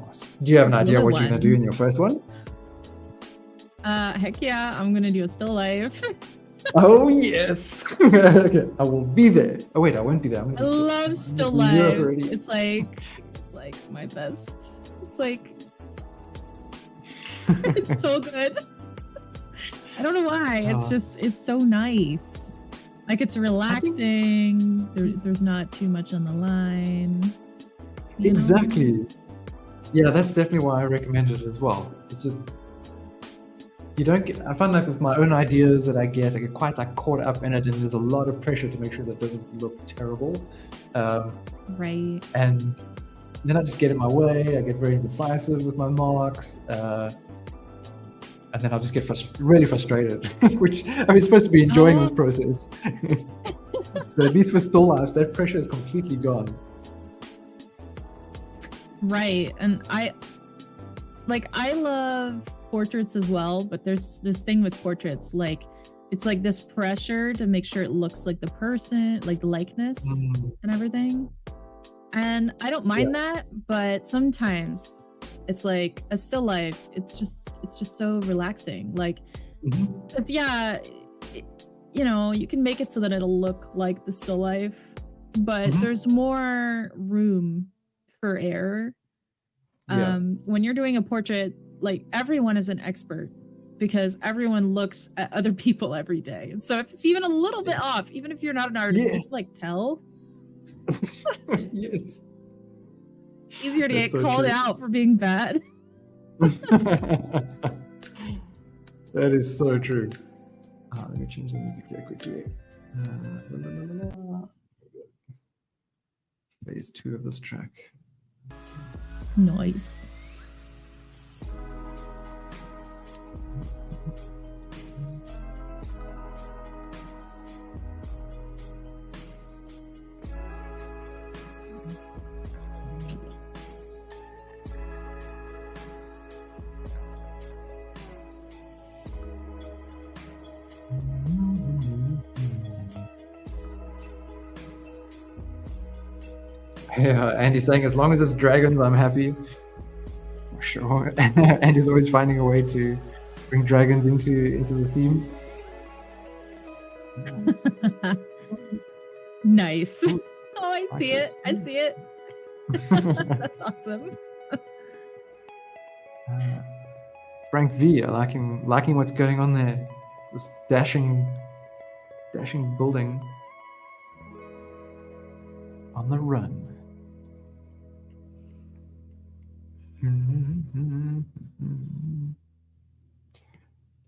Nice. Do you have an idea what you're gonna do in your first one? Heck yeah, I'm gonna do a still life. Oh yes. Okay, I will be there. Oh wait, I won't be there. I love still lives. It's like my best. It's like it's so good. I don't know why. It's so nice. Like it's relaxing. There's not too much on the line. Exactly. Know? Yeah, that's definitely why I recommend it as well. It's just I find like with my own ideas that I get quite like caught up in it, and there's a lot of pressure to make sure that it doesn't look terrible. Right. And then I just get in my way. I get very indecisive with my marks. And then I'll just get really frustrated, which I'm supposed to be enjoying this process. So at least for still lives, that pressure is completely gone. Right. And I love portraits as well, but there's this thing with portraits, like it's like this pressure to make sure it looks like the person, like the likeness and everything. And I don't mind that, but sometimes it's like a still life. It's just so relaxing. Like, it's, you know, you can make it so that it'll look like the still life, but there's more room for error. When you're doing a portrait, like everyone is an expert because everyone looks at other people every day. And so if it's even a little bit off, even if you're not an artist, just like tell. Yes. Easier to get called out for being bad. That is so true. Let me change the music here quickly. Phase 2 of this track. Nice. Yeah, Andy's saying as long as it's dragons, I'm happy. Sure. Andy's always finding a way to bring dragons into the themes. Nice. Ooh, oh, I see it. I see it. That's awesome. Frank V, liking what's going on there. This dashing building on the run.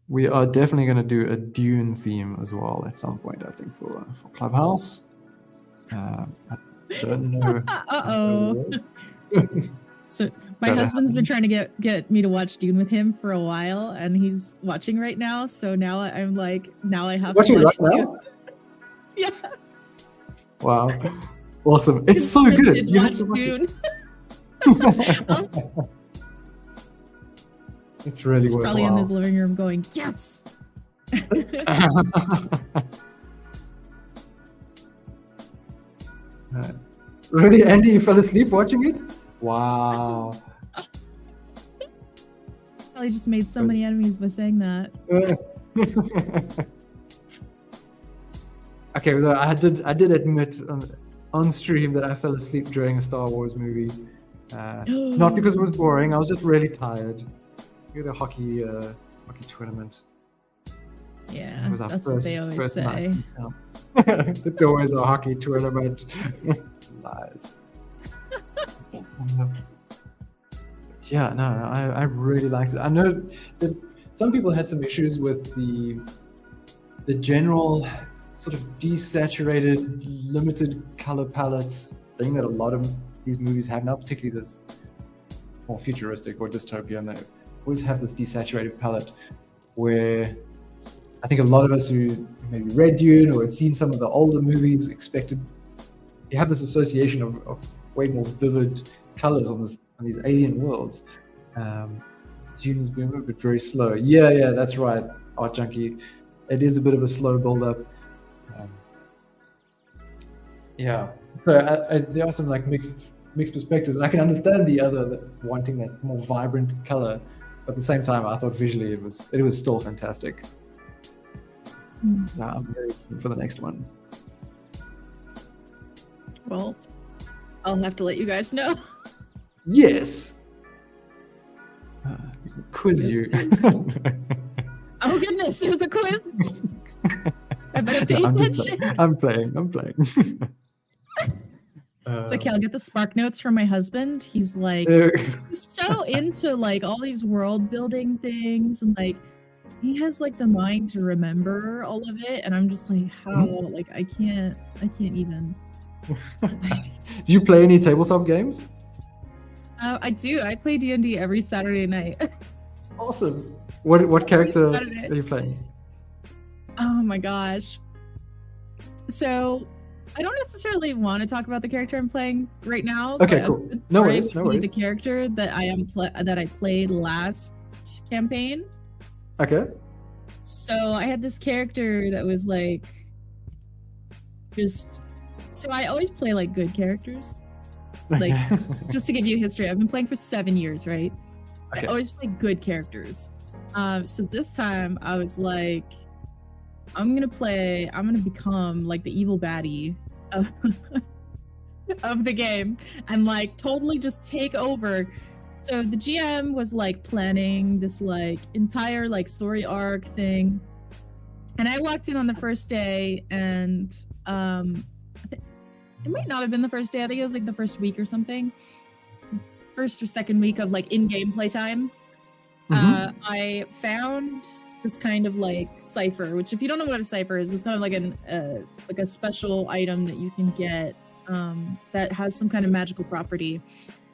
We are definitely going to do a Dune theme as well at some point, I think, for Clubhouse. I don't know. Uh-oh. So my husband's been trying to get me to watch Dune with him for a while, and he's watching right now. So now I'm like, now I have to watch Dune. Yeah. Wow. Awesome. It's so good. You watch Dune. It's really He's worthwhile. Probably in his living room going, yes. Really, Andy, you fell asleep watching it? Wow. Probably just made so many enemies by saying that. Okay, well, I did admit on stream that I fell asleep during a Star Wars movie. Not because it was boring. I was just really tired. We had a hockey tournament. Yeah, that's what they always say. It's always a hockey tournament. Lies. Yeah, no, I really liked it. I know that some people had some issues with the general sort of desaturated, limited color palettes thing that a lot of these movies have now, particularly this more futuristic or dystopian. They always have this desaturated palette where I think a lot of us who maybe read Dune or had seen some of the older movies expected, you have this association of way more vivid colors on these alien worlds. Dune has been a bit very slow. Yeah, that's right, Art Junkie. It is a bit of a slow build-up. Yeah, so there are some like mixed perspectives. I can understand the other wanting that more vibrant color, but at the same time, I thought visually it was still fantastic. So I'm very keen for the next one. Well, I'll have to let you guys know. Yes. Quiz you. Oh goodness, there's a quiz. I better pay attention. I'm playing. It's okay, I'll get the spark notes from my husband. He's like he's so into like all these world building things, and like he has like the mind to remember all of it, and I'm just like, how? Like I can't even. Do you play any tabletop games? I do. I play D&D every Saturday night. Awesome. What character are you playing? Oh my gosh. So I don't necessarily want to talk about the character I'm playing right now. Okay, cool. No worries. The character that I played last campaign. Okay. So I had this character that was like so I always play like good characters. Like just to give you a history, I've been playing for 7 years, right? Okay. I always play good characters. So this time I was like, I'm gonna become like the evil baddie of the game and like totally just take over. So the GM was like planning this like entire like story arc thing, and I walked in on the first day, and it might not have been the first day. I think it was like the first week or something, first or second week of like in-game playtime. I found this kind of like cipher, which if you don't know what a cipher is, it's kind of like like a special item that you can get that has some kind of magical property,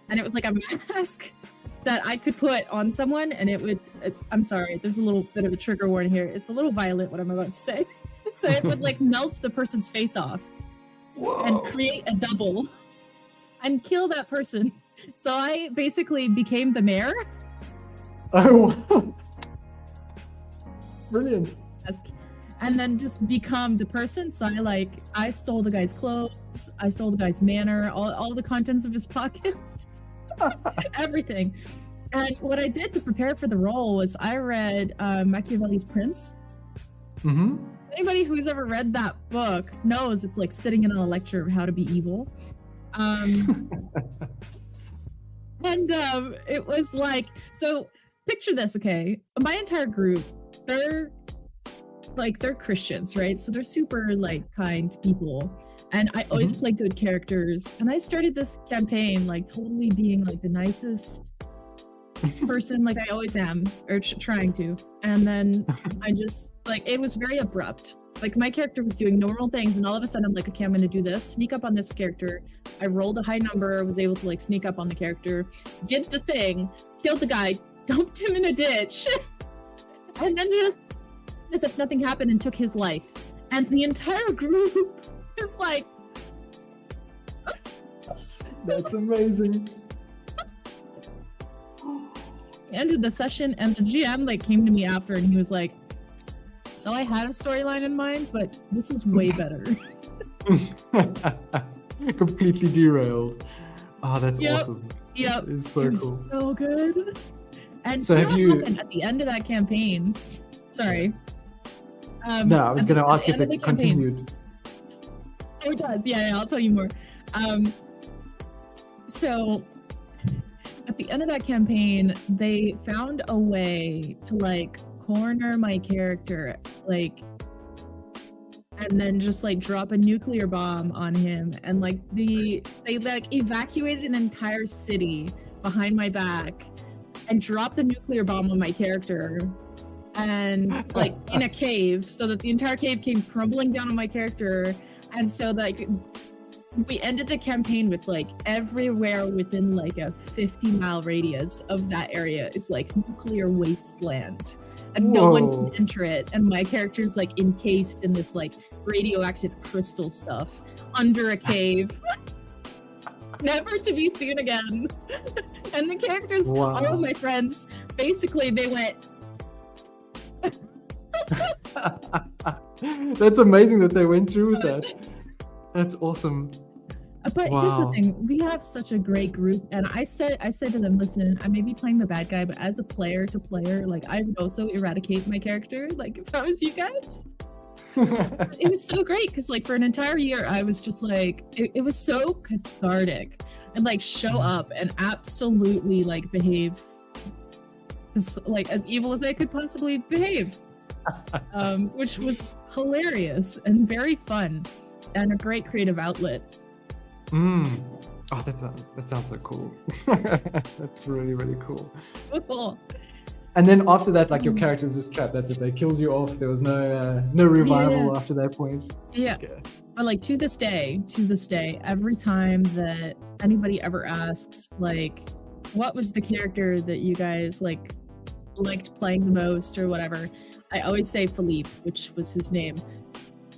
and it was like a mask that I could put on someone, and I'm sorry, there's a little bit of a trigger warning here. It's a little violent what I'm about to say. So it would like melt the person's face off. Whoa. And create a double and kill that person. So I basically became the mayor. Oh, brilliant. And then just become the person. So I stole the guy's clothes, I stole the guy's manor, all the contents of his pockets, everything. And what I did to prepare for the role was I read Machiavelli's Prince. Anybody who's ever read that book knows it's like sitting in a lecture of how to be evil. And it was like, so picture this, okay? My entire group, they're Christians, right? So they're super like kind people. And I always play good characters. And I started this campaign like totally being like the nicest person, like I always am, or trying to. And then I just like, it was very abrupt. Like my character was doing normal things, and all of a sudden I'm like, okay, I'm gonna do this, sneak up on this character. I rolled a high number, was able to like sneak up on the character, did the thing, killed the guy, dumped him in a ditch, and then just as if nothing happened and took his life. And the entire group is like, that's amazing. Ended the session, and the GM like came to me after, and he was like, so I had a storyline in mind, but this is way better. Completely derailed. Oh, that's awesome. Yep. It's so cool. So good. And so have you at the end of that campaign? Sorry. No, I was going to ask if it continued. Oh, it does. Yeah, I'll tell you more. So at the end of that campaign, they found a way to like corner my character, like, and then just like drop a nuclear bomb on him, and like they like evacuated an entire city behind my back and dropped a nuclear bomb on my character, and like in a cave, so that the entire cave came crumbling down on my character. And so like we ended the campaign with like everywhere within like a 50-mile radius of that area is like nuclear wasteland, and no one can enter it, and my character's like encased in this like radioactive crystal stuff under a cave, never to be seen again. And the characters, all of my friends, basically they went That's amazing that they went through with that. That's awesome. But here's the thing, we have such a great group, and I said to them, listen, I may be playing the bad guy, but as a player to player, like I would also eradicate my character, like if I was you guys. It was so great because like for an entire year I was just like it was so cathartic, and like show up and absolutely like behave just like as evil as I could possibly behave, which was hilarious and very fun and a great creative outlet. Oh, that sounds so cool. That's really, really cool. Cool. And then after that, like your character's just trapped. That's it. They killed you off. There was no revival after that point. Yeah. Okay. But like to this day, every time that anybody ever asks, like, what was the character that you guys like liked playing the most or whatever, I always say Philippe, which was his name.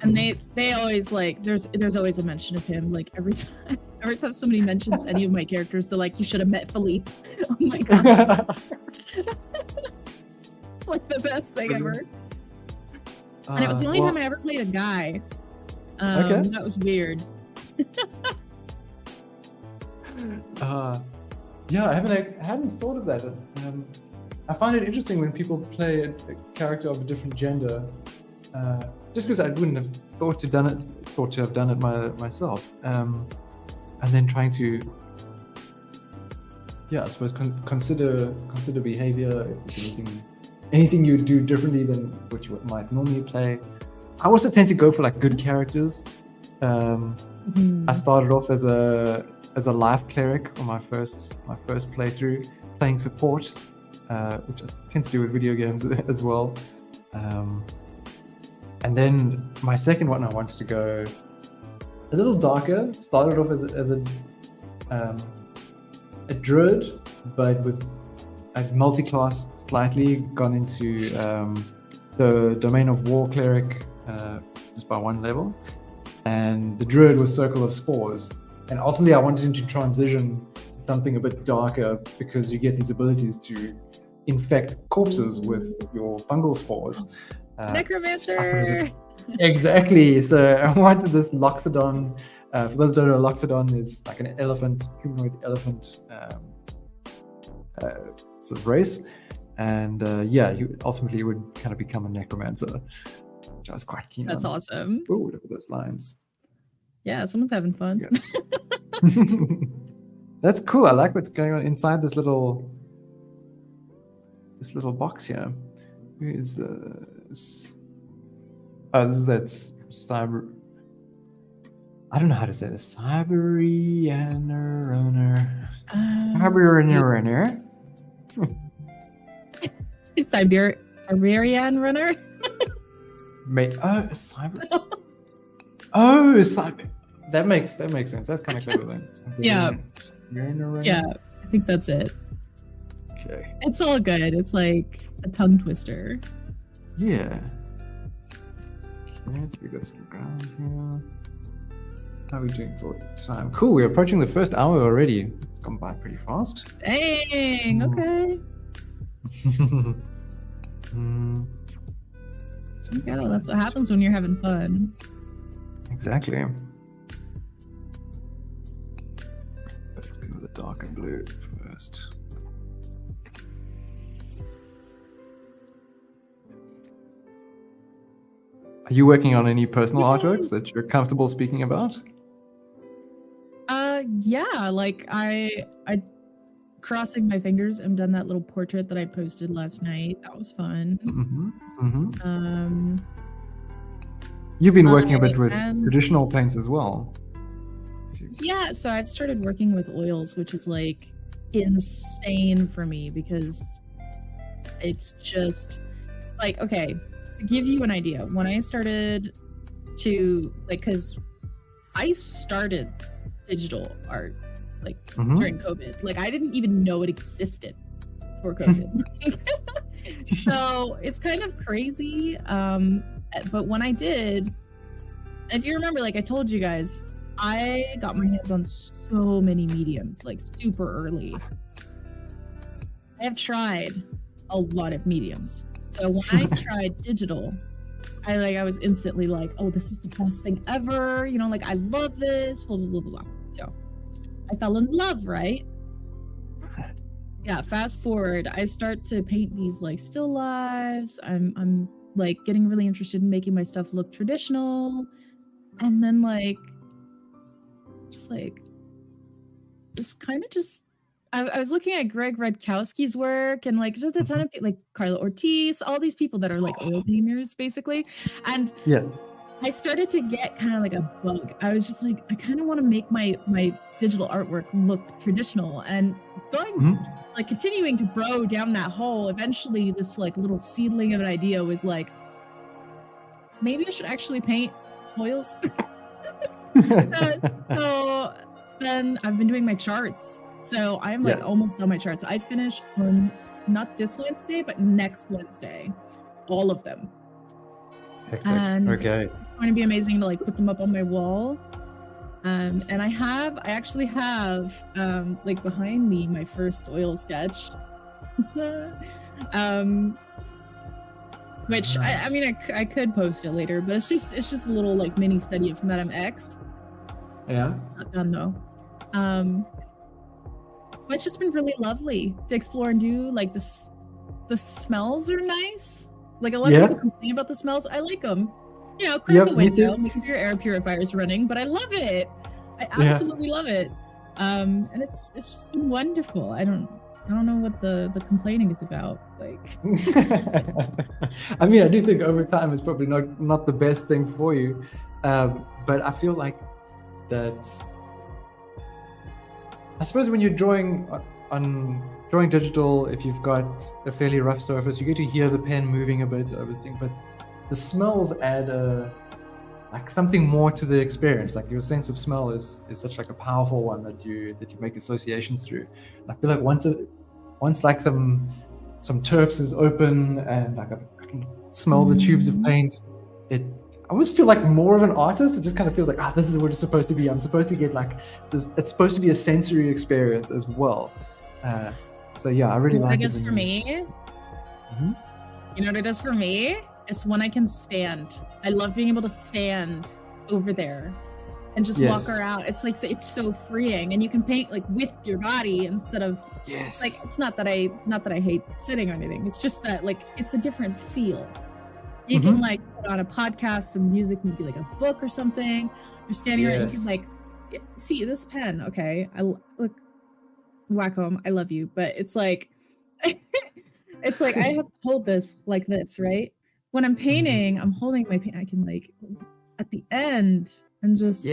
And they always like there's always a mention of him, like every time somebody mentions any of my characters, they're like, you should have met Philippe. Oh my god. It's like the best thing ever. And it was the only time I ever played a guy. That was weird. Yeah, I hadn't thought of that. I find it interesting when people play a character of a different gender. Just because I wouldn't have thought to have done it myself, and then trying to, I suppose consider behavior, if anything you do differently than what you might normally play. I also tend to go for like good characters. I started off as a life cleric on my first playthrough, playing support, which I tend to do with video games as well. And then my second one, I wanted to go a little darker. Started off as a druid, but with a multi-class slightly, gone into the domain of war cleric just by one level. And the druid was Circle of Spores. And ultimately I wanted him to transition to something a bit darker, because you get these abilities to infect corpses with your fungal spores. Necromancer! Exactly. So I wanted this Loxodon. For those who don't know, Loxodon is like an humanoid elephant sort of race. And you ultimately would kind of become a necromancer, which I was quite keen on. That's awesome. Oh, look at those lines. Yeah, someone's having fun. Yeah. That's cool. I like what's going on inside this little box here. Who is this? Oh, that's cyber. I don't know how to say this. Siberian runner. Siberian runner. Cyber. That makes sense. That's kind of clever then. Yeah. Yeah, I think that's it. Okay. It's all good. It's like a tongue twister. Yeah. Okay, so we got some ground here. How are we doing for time? Cool, we're approaching the first hour already. It's gone by pretty fast. Dang, okay. Yeah, that's what happens when you're having fun. Exactly. Let's go with the darker blue first. Are you working on any personal artworks that you're comfortable speaking about? Yeah, like I crossing my fingers. I've done that little portrait that I posted last night. That was fun. You've been working a bit with traditional paints as well. Yeah, so I've started working with oils, which is like insane for me because it's just like, okay, to give you an idea, when I started to because I started digital art during COVID. Like I didn't even know it existed for COVID. So it's kind of crazy. But when I did, if you remember, like I told you guys, I got my hands on so many mediums, like super early. I have tried a lot of mediums. So when I tried digital, I was instantly like, oh, this is the best thing ever. You know, like I love this, blah, blah, blah, blah, blah. So I fell in love, right? Yeah, fast forward, I start to paint these like still lives. I'm like getting really interested in making my stuff look traditional. And then just like this kind of just I was looking at Greg Redkowski's work and like just a ton of people, like Carla Ortiz, all these people that are like oil painters basically. And I started to get kind of like a bug. I was just like, I kind of want to make my digital artwork look traditional, and going like continuing to burrow down that hole. Eventually this like little seedling of an idea was like, maybe I should actually paint oils. So then I've been doing my charts. So I'm like almost on my charts. I finish on not this Wednesday, but next Wednesday, all of them. And okay, it's going to be amazing to like put them up on my wall. And I actually have like behind me my first oil sketch. Which I mean I could post it later, but it's just a little like mini study of Madame X. Yeah. It's not done though. But it's just been really lovely to explore and do. Like the smells are nice. Like a lot of people complain about the smells. I like them. You know, crack the window, make sure your air purifier is running, but I love it. I absolutely love it. And it's just been wonderful. I don't know what the complaining is about. Like I mean, I do think over time it's probably not the best thing for you. But I feel like that I suppose when you're drawing digital, if you've got a fairly rough surface, you get to hear the pen moving a bit over things, but the smells add like something more to the experience. Like your sense of smell is such like a powerful one that you make associations through. And I feel like once like some terps is open and like I can smell the tubes of paint, I always feel like more of an artist. It just kind of feels like, this is what it's supposed to be. I'm supposed to get like this. It's supposed to be a sensory experience as well. So yeah, I really like it. For me, you know what it does for me? It's when I can stand. I love being able to stand over there and just walk around. It's like, it's so freeing, and you can paint like with your body instead of like, it's not that I hate sitting or anything. It's just that like, it's a different feel. You can like put on a podcast, some music, maybe like a book or something. You're standing around, you can like see this pen. Okay, I look, Wacom, I love you, but it's like, it's like I have to hold this like this, right? When I'm painting, I'm holding my paint. I can like at the end and just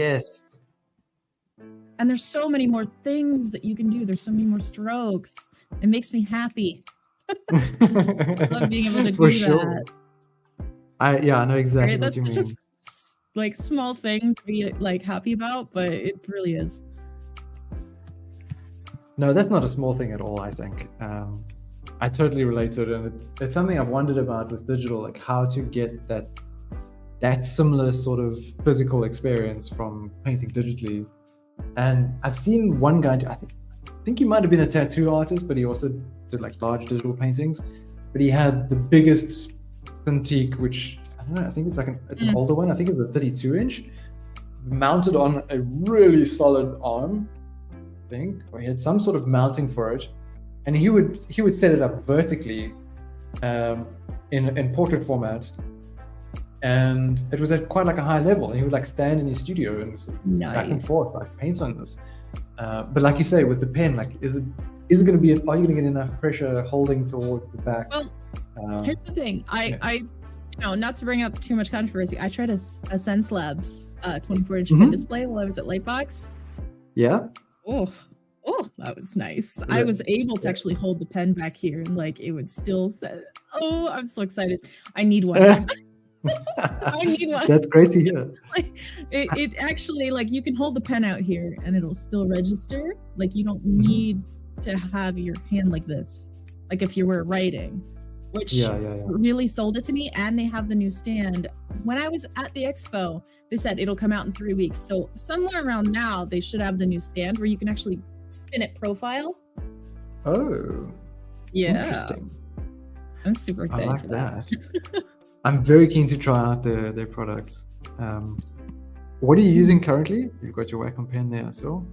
And there's so many more things that you can do. There's so many more strokes. It makes me happy. I love being able to do that. I know exactly what you mean. That's just like small thing to be like happy about, but it really is. No, that's not a small thing at all, I think. I totally relate to it, and it's something I've wondered about with digital, like how to get that similar sort of physical experience from painting digitally. And I've seen one guy, I think he might have been a tattoo artist, but he also did like large digital paintings. But he had the biggest Cintiq, which I don't know, I think it's like an older one. I think it's a 32-inch, mounted on a really solid arm, I think, or he had some sort of mounting for it, and he would set it up vertically in portrait format, and it was at quite like a high level. And he would like stand in his studio and sort of back and forth, like paint on this. But like you say, with the pen, like, is it going to be? Are you going to get enough pressure holding towards the back? Well, here's the thing. I not to bring up too much controversy, I tried a Sense Labs 24-inch pen display while I was at Lightbox. Yeah. Oh, that was nice. Yeah. I was able to actually hold the pen back here, and like it would still say, "Oh, I'm so excited! I need one." I need one. That's great to hear. Like, it actually, like, you can hold the pen out here and it'll still register. Like, you don't need to have your hand like this, like if you were writing, which really sold it to me. And they have the new stand. When I was at the expo, they said it'll come out in 3 weeks. So somewhere around now, they should have the new stand where you can actually spin it profile. Oh, yeah. Interesting. I'm super excited for that. I'm very keen to try out their products. What are you using currently? You've got your Wacom pen there, so.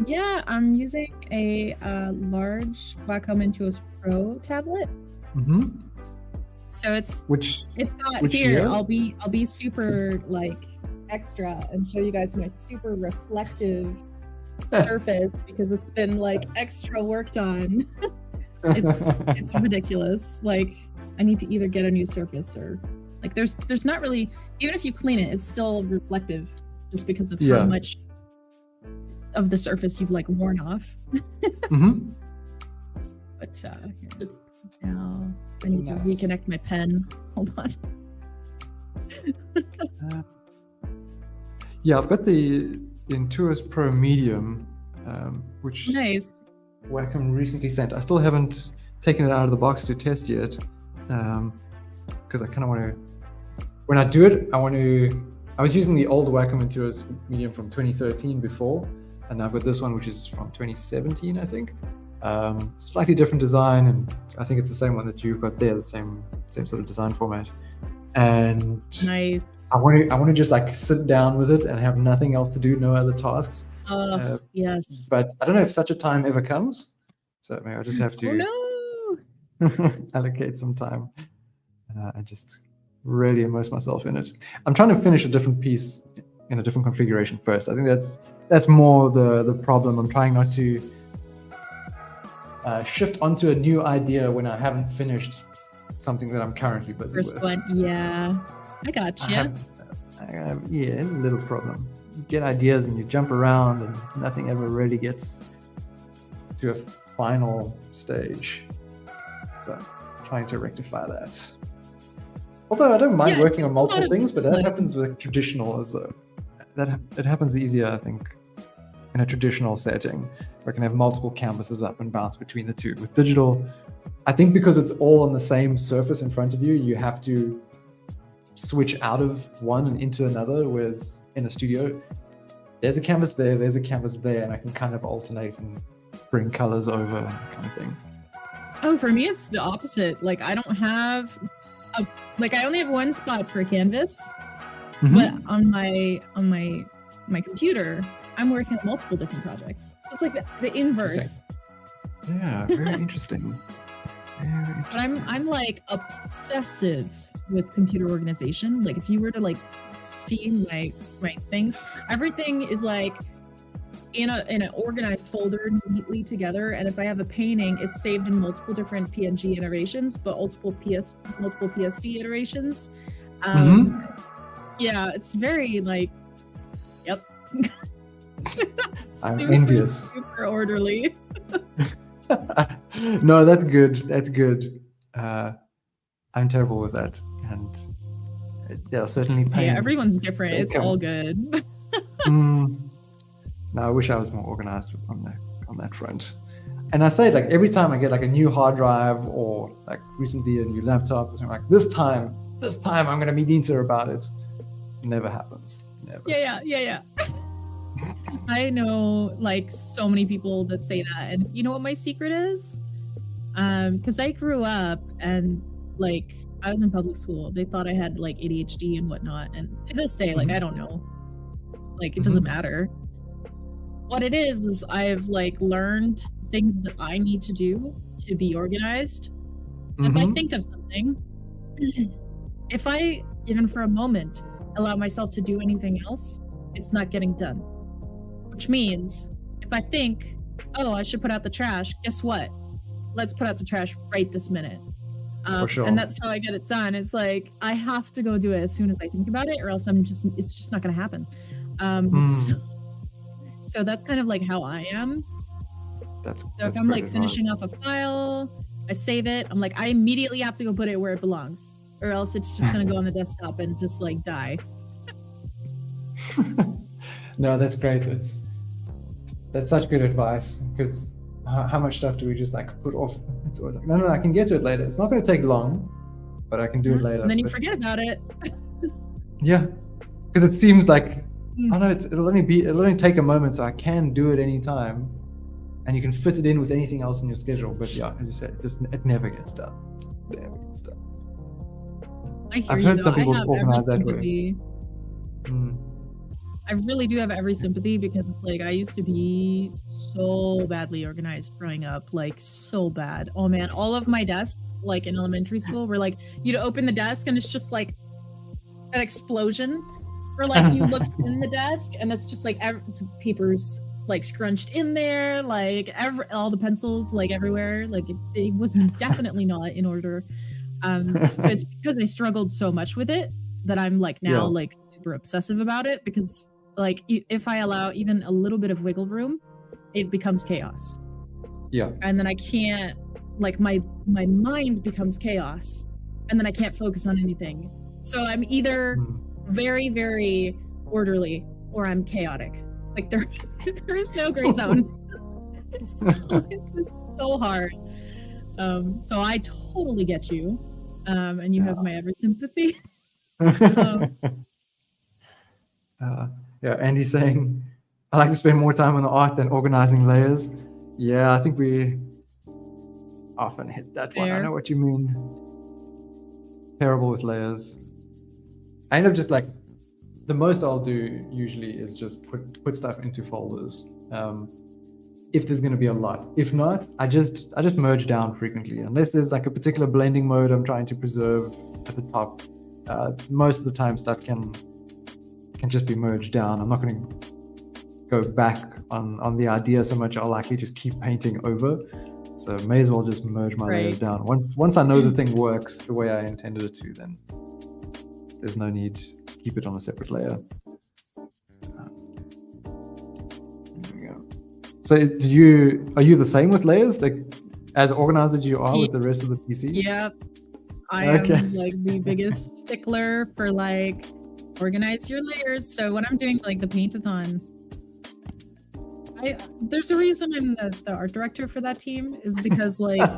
Yeah, I'm using a large Wacom Intuos Pro tablet. So it's not which here. year? I'll be super like extra and show you guys my super reflective surface because it's been like extra worked on. It's ridiculous. Like, I need to either get a new surface or like there's not really, even if you clean it, it's still reflective just because of how much of the surface you've like worn off. But here, now I need to reconnect my pen. Hold on. I've got the Intuos Pro Medium, which nice. Wacom recently sent. I still haven't taken it out of the box to test yet. Because I kind of want to, when I do it, I was using the old Wacom Intuos Medium from 2013 before, and I've got this one which is from 2017, I think. Slightly different design, and I think it's the same one that you've got there, the same sort of design format. And nice. I want to just like sit down with it and have nothing else to do, no other tasks. Yes. But I don't know if such a time ever comes, so maybe I just have to. Oh, no. allocate some time and just really immerse myself in it. I'm trying to finish a different piece in a different configuration first. I think that's more the problem. I'm trying not to shift onto a new idea when I haven't finished something that I'm currently busy with. First one, yeah. I gotcha. It's a little problem. You get ideas and you jump around and nothing ever really gets to a final stage. So trying to rectify that. Although I don't mind working on multiple things, but that happens with traditional it happens easier, I think, in a traditional setting where I can have multiple canvases up and bounce between the two. With digital, I think because it's all on the same surface in front of you, you have to switch out of one and into another, whereas in a studio, there's a canvas there's a canvas there, and I can kind of alternate and bring colors over and that kind of thing. Oh, for me, it's the opposite. Like, I don't have I only have one spot for a canvas, but on my computer, I'm working on multiple different projects. So it's like the inverse. Yeah, very interesting. But I'm like obsessive with computer organization. Like, if you were to like see my things, everything is like in an organized folder neatly together. And if I have a painting, it's saved in multiple different PNG iterations, but multiple PSD iterations. Yeah, it's very like, yep. I'm envious. Super orderly. No, that's good. That's good. I'm terrible with that, and certainly pains. Yeah, everyone's different. It's all good. No, I wish I was more organized on that front. And I say, like, every time I get like a new hard drive or like recently a new laptop, or something, like this time I'm gonna be neater about it. Never happens. Never. Yeah. I know like so many people that say that, and you know what my secret is? Because I grew up and like I was in public school. They thought I had like ADHD and whatnot, and to this day, like I don't know. Like it doesn't matter. What it is I've like learned things that I need to do to be organized. So if I think of something, if I even for a moment, allow myself to do anything else, it's not getting done. Which means if I think, oh, I should put out the trash, guess what? Let's put out the trash right this minute. For sure. And that's how I get it done. It's like I have to go do it as soon as I think about it, or else it's just not going to happen. So that's kind of like how I am. So if I'm like finishing off a file, I save it. I'm like, I immediately have to go put it where it belongs, or else it's just going to go on the desktop and just like die. No, that's great. That's such good advice, because how much stuff do we just like put off? It's always like, no, I can get to it later. It's not going to take long, but I can do it later. And then you forget about it. Yeah, because it seems like, oh no, it'll only take a moment, so I can do it anytime, and you can fit it in with anything else in your schedule. But yeah, as you said, it never gets done. It never gets done. I've heard some people organize that way. I really do have every sympathy, because it's like I used to be so badly organized growing up, like so bad. Oh man, all of my desks, like in elementary school, were like you'd open the desk and it's just like an explosion, or like you look in the desk and it's just like papers like scrunched in there, like all the pencils like everywhere, like it was definitely not in order. So it's because I struggled so much with it that I'm like now like super obsessive about it, because like if I allow even a little bit of wiggle room, it becomes chaos. Yeah. And then I can't, like my mind becomes chaos, and then I can't focus on anything. So I'm either very, very orderly or I'm chaotic. Like there is no gray zone. It's so hard. So I totally get you. And you have my every sympathy. Yeah, Andy's saying, I like to spend more time on the art than organizing layers. Yeah, I think we often hit that one. I know what you mean. Terrible with layers. I end up just like, the most I'll do usually is just put stuff into folders. If there's going to be a lot. If not, I just merge down frequently, unless there's like a particular blending mode I'm trying to preserve at the top. Most of the time stuff can just be merged down. I'm not going to go back on the idea so much. I'll likely just keep painting over. So may as well just merge my layers down. Once I know the thing works the way I intended it to, then there's no need to keep it on a separate layer. There we go. So are you the same with layers? Like as organized as you are with the rest of the PC? Yep. I am like the biggest stickler for like organize your layers. So when I'm doing like the paint-a-thon, there's a reason I'm the art director for that team, is because like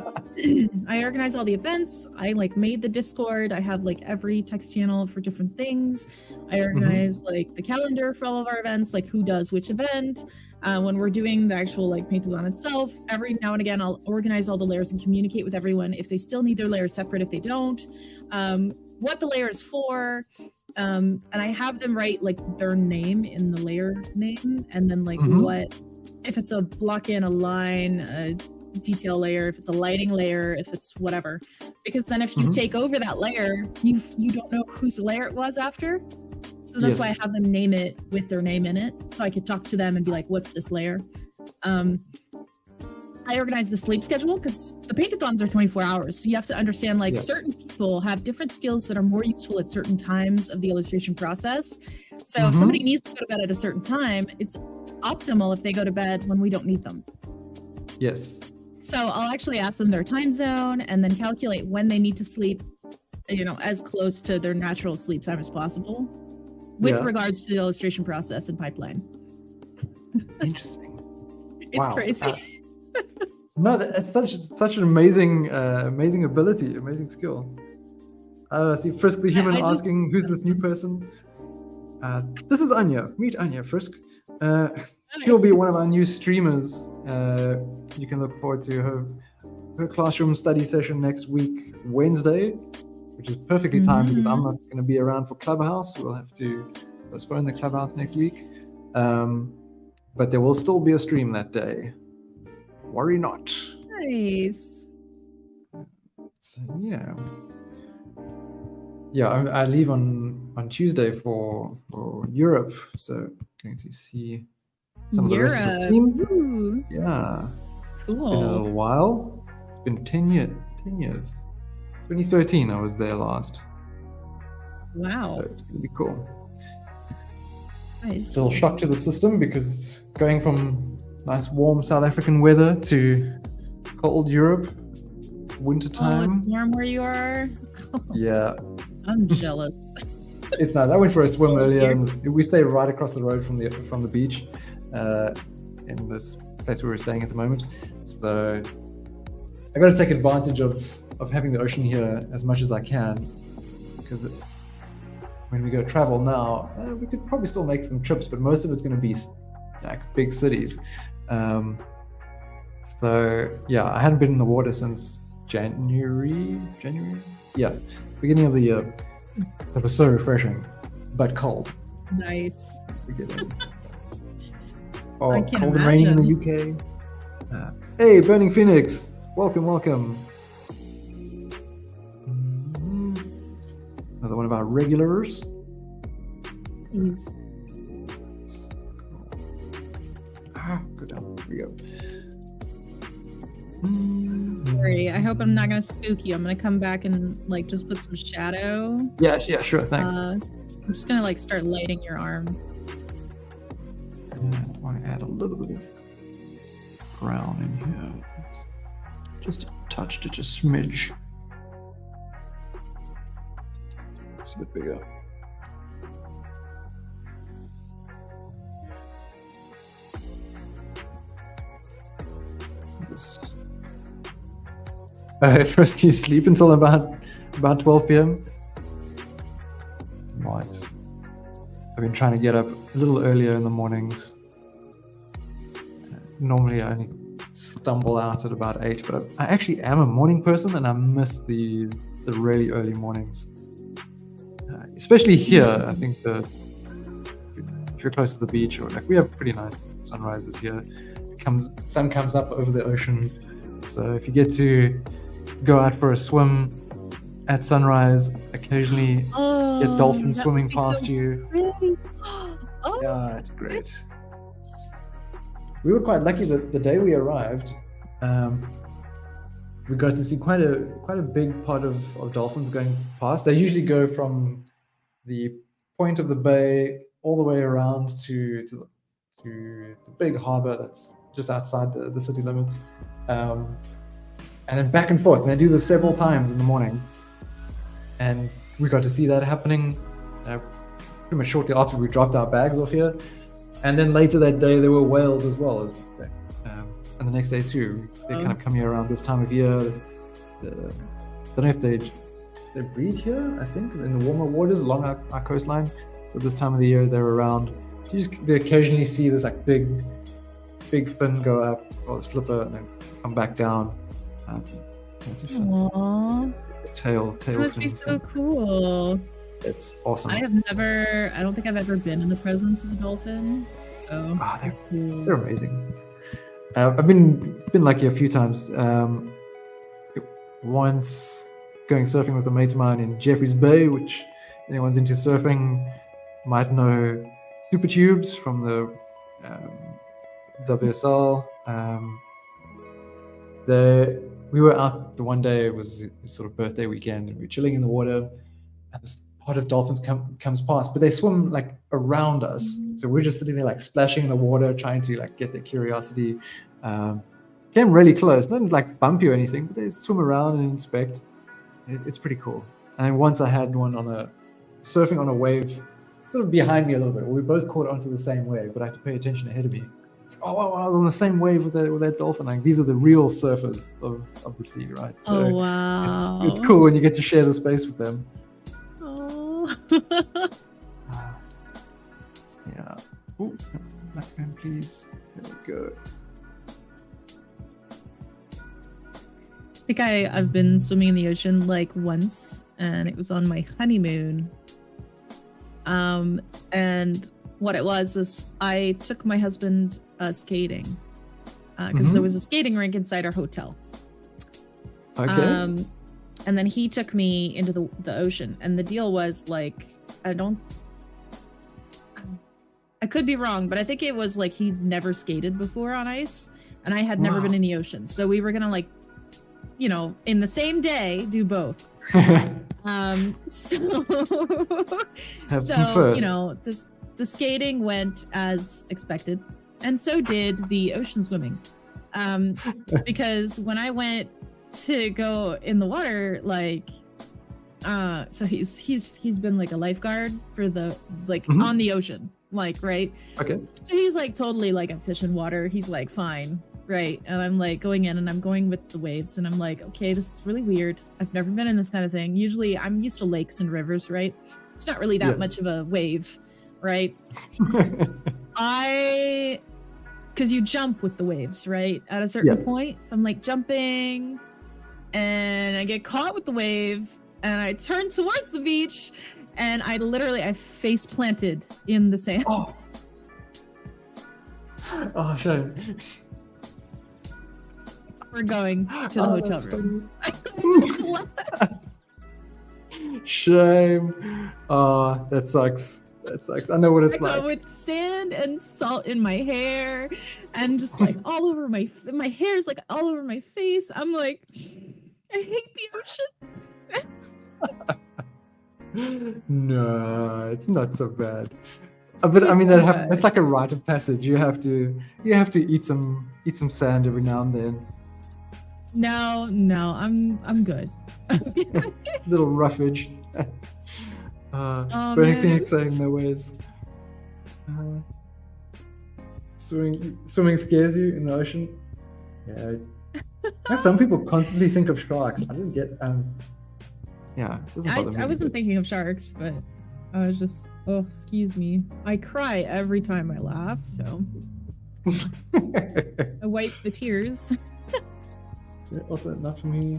I organize all the events. I like made the Discord. I have like every text channel for different things. I organize like the calendar for all of our events, like who does which event. When we're doing the actual like paint-a-thon itself, every now and again I'll organize all the layers and communicate with everyone if they still need their layers separate, if they don't, what the layer is for. And I have them write like their name in the layer name, and then like what, if it's a block in, a line, a detail layer, if it's a lighting layer, if it's whatever. Because then if you take over that layer, you don't know whose layer it was after. So that's why I have them name it with their name in it, so I could talk to them and be like, what's this layer? I organize the sleep schedule because the paint-a-thons are 24 hours. So you have to understand like certain people have different skills that are more useful at certain times of the illustration process. So if somebody needs to go to bed at a certain time, it's optimal if they go to bed when we don't need them. Yes. So I'll actually ask them their time zone and then calculate when they need to sleep, as close to their natural sleep time as possible with regards to the illustration process and pipeline. Interesting. It's crazy. No, that's such an amazing ability, amazing skill. See Frisk the human asking, who's this new person? This is Anya. Meet Anya, Frisk. She'll be one of our new streamers. You can look forward to her classroom study session next week, Wednesday, which is perfectly timed because I'm not going to be around for Clubhouse. We'll have to postpone the Clubhouse next week. But there will still be a stream that day. Worry not. Nice. So, yeah. yeah, I leave on Tuesday for Europe, so going to see some of the rest of the team. Ooh. Yeah, Cool. it's been a little while. It's been 10 years. 2013 I was there last. Wow. So it's gonna be cool. Nice. Still shocked to the system because going from nice warm South African weather to cold Europe, winter time. Oh, it's warm where you are? Yeah. I'm jealous. It's nice. I went for a swim earlier. And we stay right across the road from the beach in this place where we're staying at the moment. So I got to take advantage of having the ocean here as much as I can, because when we go travel now, we could probably still make some trips, but most of it's going to be like big cities. So yeah, I hadn't been in the water since January. Yeah, beginning of the year. It was so refreshing, but cold. Nice. Oh, cold and rainy in the UK. Hey, Burning Phoenix, welcome. Another one of our regulars. Please. Go down. Here we go. Sorry, I hope I'm not gonna spook you. I'm gonna come back and like just put some shadow. Yeah, sure. Thanks. I'm just gonna like start lighting your arm. And I want to add a little bit of brown in here. Just a touch, just a smidge. It's a bit bigger. This. First, you sleep until about 12 p.m. Nice. I've been trying to get up a little earlier in the mornings. Normally, I only stumble out at about 8, but I actually am a morning person, and I miss the really early mornings. Especially here, I think if you're close to the beach, or like we have pretty nice sunrises here. Sun comes up over the ocean, so if you get to go out for a swim at sunrise, occasionally get dolphins swimming past you. Yeah, it's great. We were quite lucky that the day we arrived, we got to see quite a big pod of dolphins going past. They usually go from the point of the bay all the way around to the big harbor that's just outside the city limits, and then back and forth. And they do this several times in the morning, and we got to see that happening pretty much shortly after we dropped our bags off here. And then later that day there were whales as well, and the next day too. They kind of come here around this time of year. Don't know if they breed here, I think, in the warmer waters along our coastline. So this time of the year they're around. So they occasionally see this like big fin go up, or this flipper, and then come back down. That's a fin. Aww. Tail. That must be so cool. It's awesome. I don't think I've ever been in the presence of a dolphin, so that's cool. They're amazing. I've been lucky a few times. Once going surfing with a mate of mine in Jeffreys Bay, which anyone's into surfing might know Super Tubes from the WSL. We were out the one day, it was his sort of birthday weekend, and we were chilling in the water, and this pod of dolphins comes past, but they swim like around us. So we're just sitting there like splashing in the water, trying to like get their curiosity. Came really close, not like bump you or anything, but they swim around and inspect. It's pretty cool. And then once I had one surfing on a wave, sort of behind me a little bit. We both caught onto the same wave, but I had to pay attention ahead of me. I was on the same wave with that dolphin. Like, these are the real surfers of the sea, right? So wow. It's cool when you get to share the space with them. Oh. Yeah. Oh, left hand, please. There we go. I think I've been swimming in the ocean like once, and it was on my honeymoon. And what it was is I took my husband skating because there was a skating rink inside our hotel. Okay. And then he took me into the ocean. And the deal was like, I could be wrong, but I think it was like he'd never skated before on ice, and I had never been in the ocean. So we were gonna like, you know, in the same day do both. So you know, the skating went as expected, and so did the ocean swimming. Because when I went to go in the water, like, so he's been like a lifeguard for the like on the ocean, like, right? Okay. So he's like totally like a fish in water. He's like fine, right? And I'm like going in and I'm going with the waves, and I'm like, okay, this is really weird. I've never been in this kind of thing. Usually I'm used to lakes and rivers, right? It's not really that much of a wave, right? Because you jump with the waves, right? At a certain point. So I'm like jumping, and I get caught with the wave, and I turn towards the beach, and I face planted in the sand. Oh, shame. We're going to the hotel room. Shame. Oh, that sucks. That sucks. I know what it's like. With sand and salt in my hair, and just like all over my hair's like all over my face. I'm like, I hate the ocean. No, it's not so bad. But I mean, that's like a rite of passage. You have to eat some sand every now and then. No, I'm good. Little roughage. Burning Phoenix saying no ways. Swimming scares you in the ocean. Yeah. Some people constantly think of sharks. I didn't get. Yeah, it doesn't bother me. I wasn't thinking of sharks, but I was just. Oh, excuse me. I cry every time I laugh, so I wipe the tears. Also, not for me.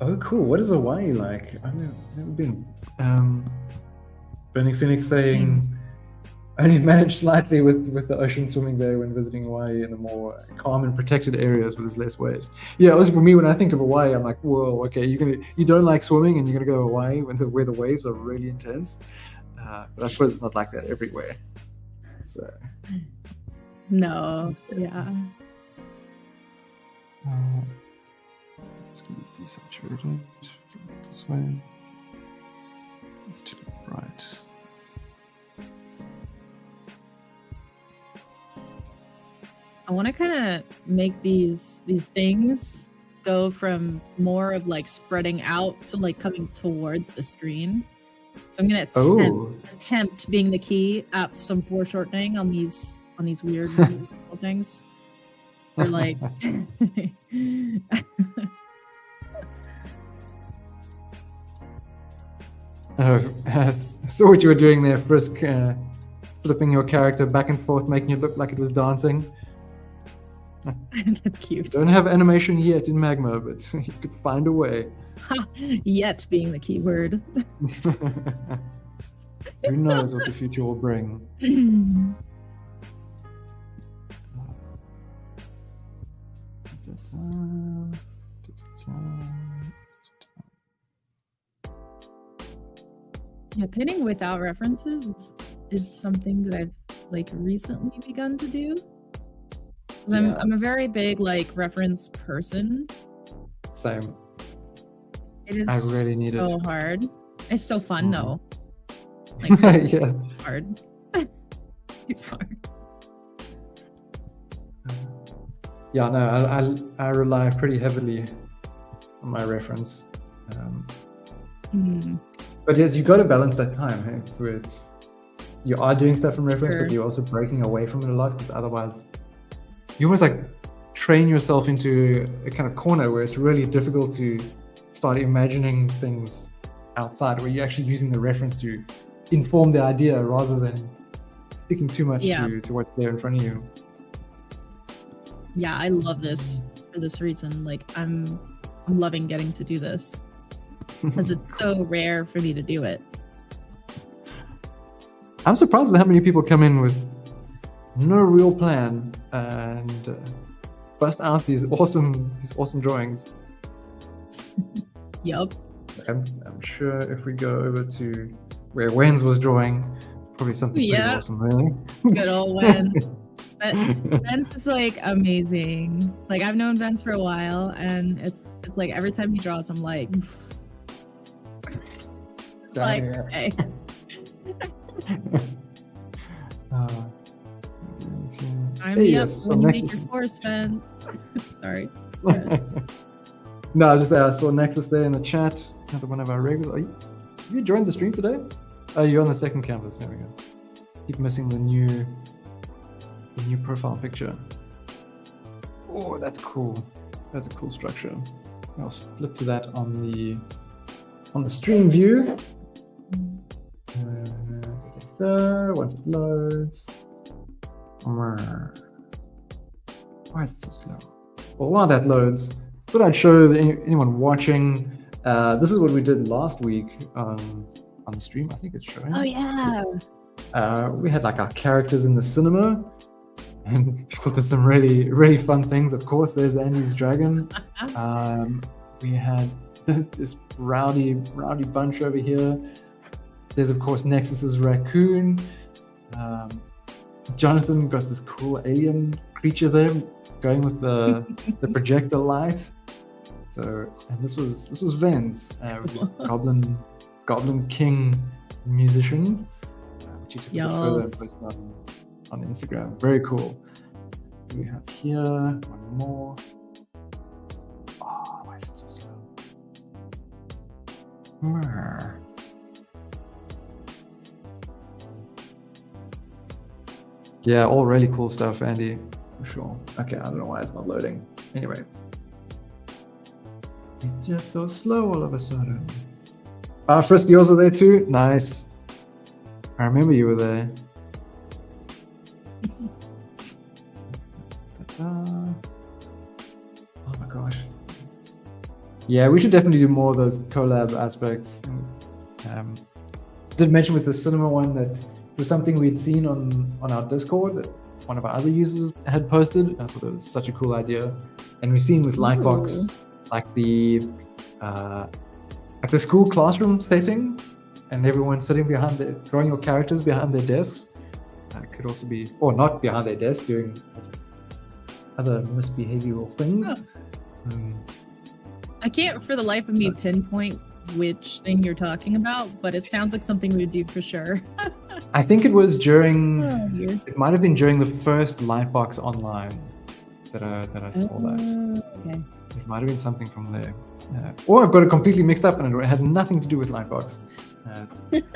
Oh, cool. What is Hawaii like? I've never been. Burning Phoenix saying, only managed slightly with the ocean swimming there when visiting Hawaii in the more calm and protected areas where there's less waves. Yeah, also for me, when I think of Hawaii, I'm like, whoa, okay, you don't like swimming and you're gonna go to Hawaii where the waves are really intense. But I suppose it's not like that everywhere. So. No. Yeah. Let's get it desaturated this way. Let's do it bright. I want to kind of make these things go from more of like spreading out to like coming towards the screen. So I'm gonna attempt being the key at some foreshortening on these weird things. Or like I saw what you were doing there, Frisk, flipping your character back and forth, making it look like it was dancing. That's cute. Don't have animation yet in Magma, but you could find a way. Yet being the key word. Who knows what the future will bring? Yeah, pinning without references is something that I've like recently begun to do. Because I'm a very big like reference person. Same. It is so hard. It's so fun though. Like yeah. Hard. It's hard. Yeah, no, I rely pretty heavily on my reference. But yes, you got to balance that time, hey, where you are doing stuff from reference, but you're also breaking away from it a lot, because otherwise you almost like train yourself into a kind of corner where it's really difficult to start imagining things outside, where you're actually using the reference to inform the idea rather than sticking too much to what's there in front of you. Yeah, I love this for this reason. Like I'm loving getting to do this because it's so rare for me to do it. I'm surprised at how many people come in with no real plan and bust out these awesome drawings. Yup. I'm sure if we go over to where Wens was drawing, probably something pretty awesome, really. Good old Wens. Vince is like amazing. Like I've known Vince for a while, and it's like every time he draws, I'm like, hey. I'm yes. So when next you make your course, Vince. Sorry. No, I was just saying, I saw Nexus there in the chat. Another one of our regulars. You joined the stream today? Oh, you're on the second canvas. There we go. Keep missing the new profile picture. Oh, that's cool. That's a cool structure. I'll flip to that on the stream view. Once it loads. Why is it so slow? Well, while that loads, thought I'd show anyone watching. This is what we did last week on the stream. I think it's showing. Oh yeah. We had like our characters in the cinema, and people did some really, really fun things. Of course, there's Andy's dragon. We had this rowdy bunch over here. There's of course Nexus's raccoon. Jonathan got this cool alien creature there, going with the projector light. So, and this was Vens, with his Goblin King musician, which he took a bit further and posted on Instagram. Very cool. We have here one more. Oh, why is it so slow? Yeah, all really cool stuff, Andy, for sure. Okay, I don't know why it's not loading. Anyway. It's just so slow all of a sudden. Frisky also there too. Nice. I remember you were there. Oh my gosh. Yeah, we should definitely do more of those collab aspects. Did mention with the cinema one that it was something we'd seen on our Discord that one of our other users had posted. I thought it was such a cool idea. And we've seen with Lightbox, like the school classroom setting, and everyone sitting behind drawing your characters behind their desks. Could also be, or not behind their desk, doing other misbehavioral things. I can't for the life of me pinpoint which thing you're talking about, but it sounds like something we would do for sure. I think it was during, it might have been during the first Lightbox Online that I saw that. Okay. It might have been something from there. Or I've got it completely mixed up and it had nothing to do with Lightbox.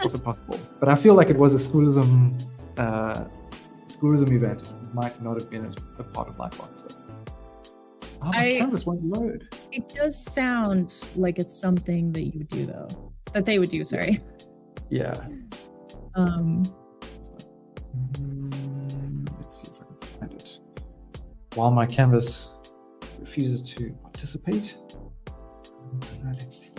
Also possible. But I feel like it was a schoolism event. It might not have been a part of Lightbox. So. Oh, my canvas won't load. It does sound like it's something that you would do, though. That they would do, sorry. Yeah. Let's see if I can find it. While my canvas refuses to participate. Let's see.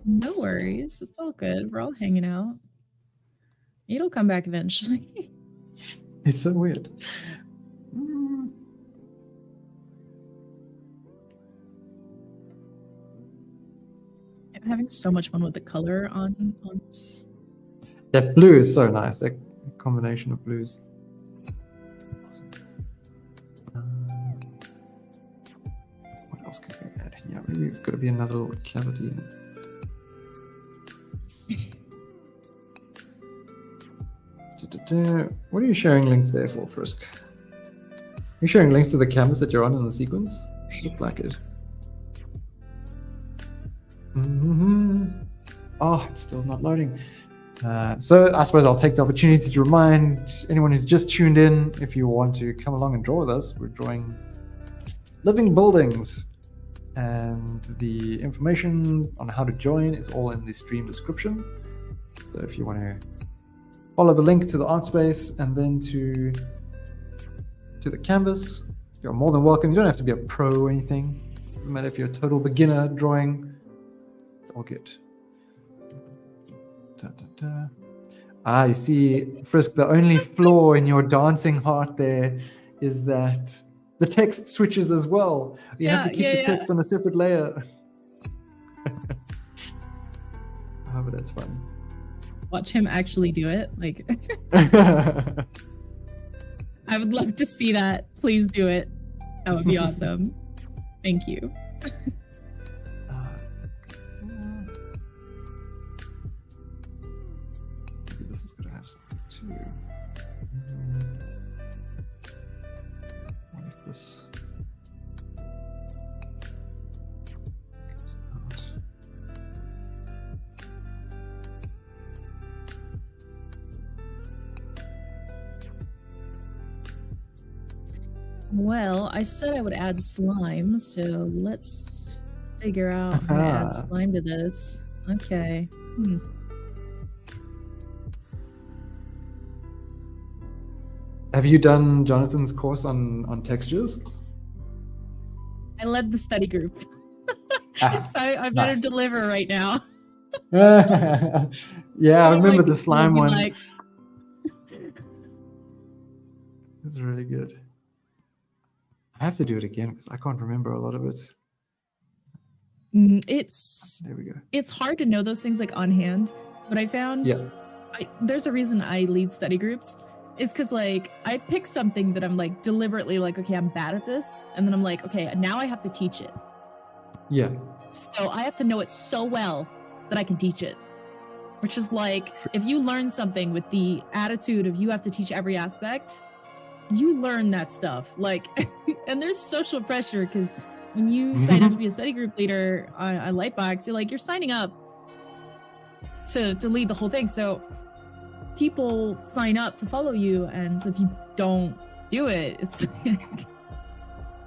No worries. It's all good. We're all hanging out. It'll come back eventually. It's so weird. I'm having so much fun with the color on this. That blue is so nice. That combination of blues. Awesome. What else can we add? Yeah, maybe it's got to be another little cavity. What are you sharing links there for, Frisk? Are you sharing links to the canvas that you're on in the sequence? Look like it. Oh, it still not loading. So I suppose I'll take the opportunity to remind anyone who's just tuned in, if you want to come along and draw with us, we're drawing living buildings. And the information on how to join is all in the stream description. So if you want to follow the link to the Artspace and then to the canvas, you're more than welcome. You don't have to be a pro or anything. Doesn't matter if you're a total beginner drawing. It's all good. You see, Frisk, the only flaw in your dancing heart there is that the text switches as well. You have to keep the text on a separate layer. Oh, but that's fun. Watch him actually do it. Like, I would love to see that. Please do it. That would be awesome. Thank you. This is going to have something too. What if this comes out? Well, I said I would add slime, so let's figure out how to add slime to this. Okay. Have you done Jonathan's course on textures? I led the study group. So I better deliver right now. Yeah, I remember the slime one. Like... It's really good. I have to do it again because I can't remember a lot of it. There we go. It's hard to know those things like on hand, but I found there's a reason I lead study groups. Is because like I pick something that I'm like deliberately like, okay, I'm bad at this, and then I'm like, okay, now I have to teach it. Yeah. So I have to know it so well that I can teach it. Which is like, if you learn something with the attitude of you have to teach every aspect, you learn that stuff. Like, and there's social pressure because when you sign up to be a study group leader on Lightbox, you're signing up to lead the whole thing. So people sign up to follow you, and so if you don't do it, it's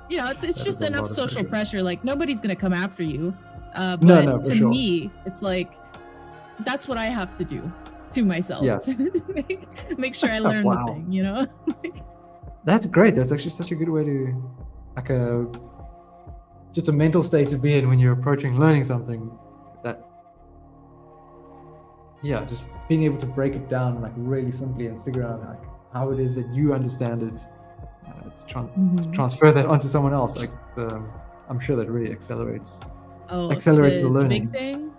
it's just enough social pressure. Like nobody's gonna come after you, but to me it's like that's what I have to do to myself to make sure I learn the thing. That's great. That's actually such a good way to just a mental state to be in when you're approaching learning something. Just being able to break it down like really simply and figure out like how it is that you understand it, to transfer that onto someone else. Like I'm sure that really accelerates the learning. The big thing.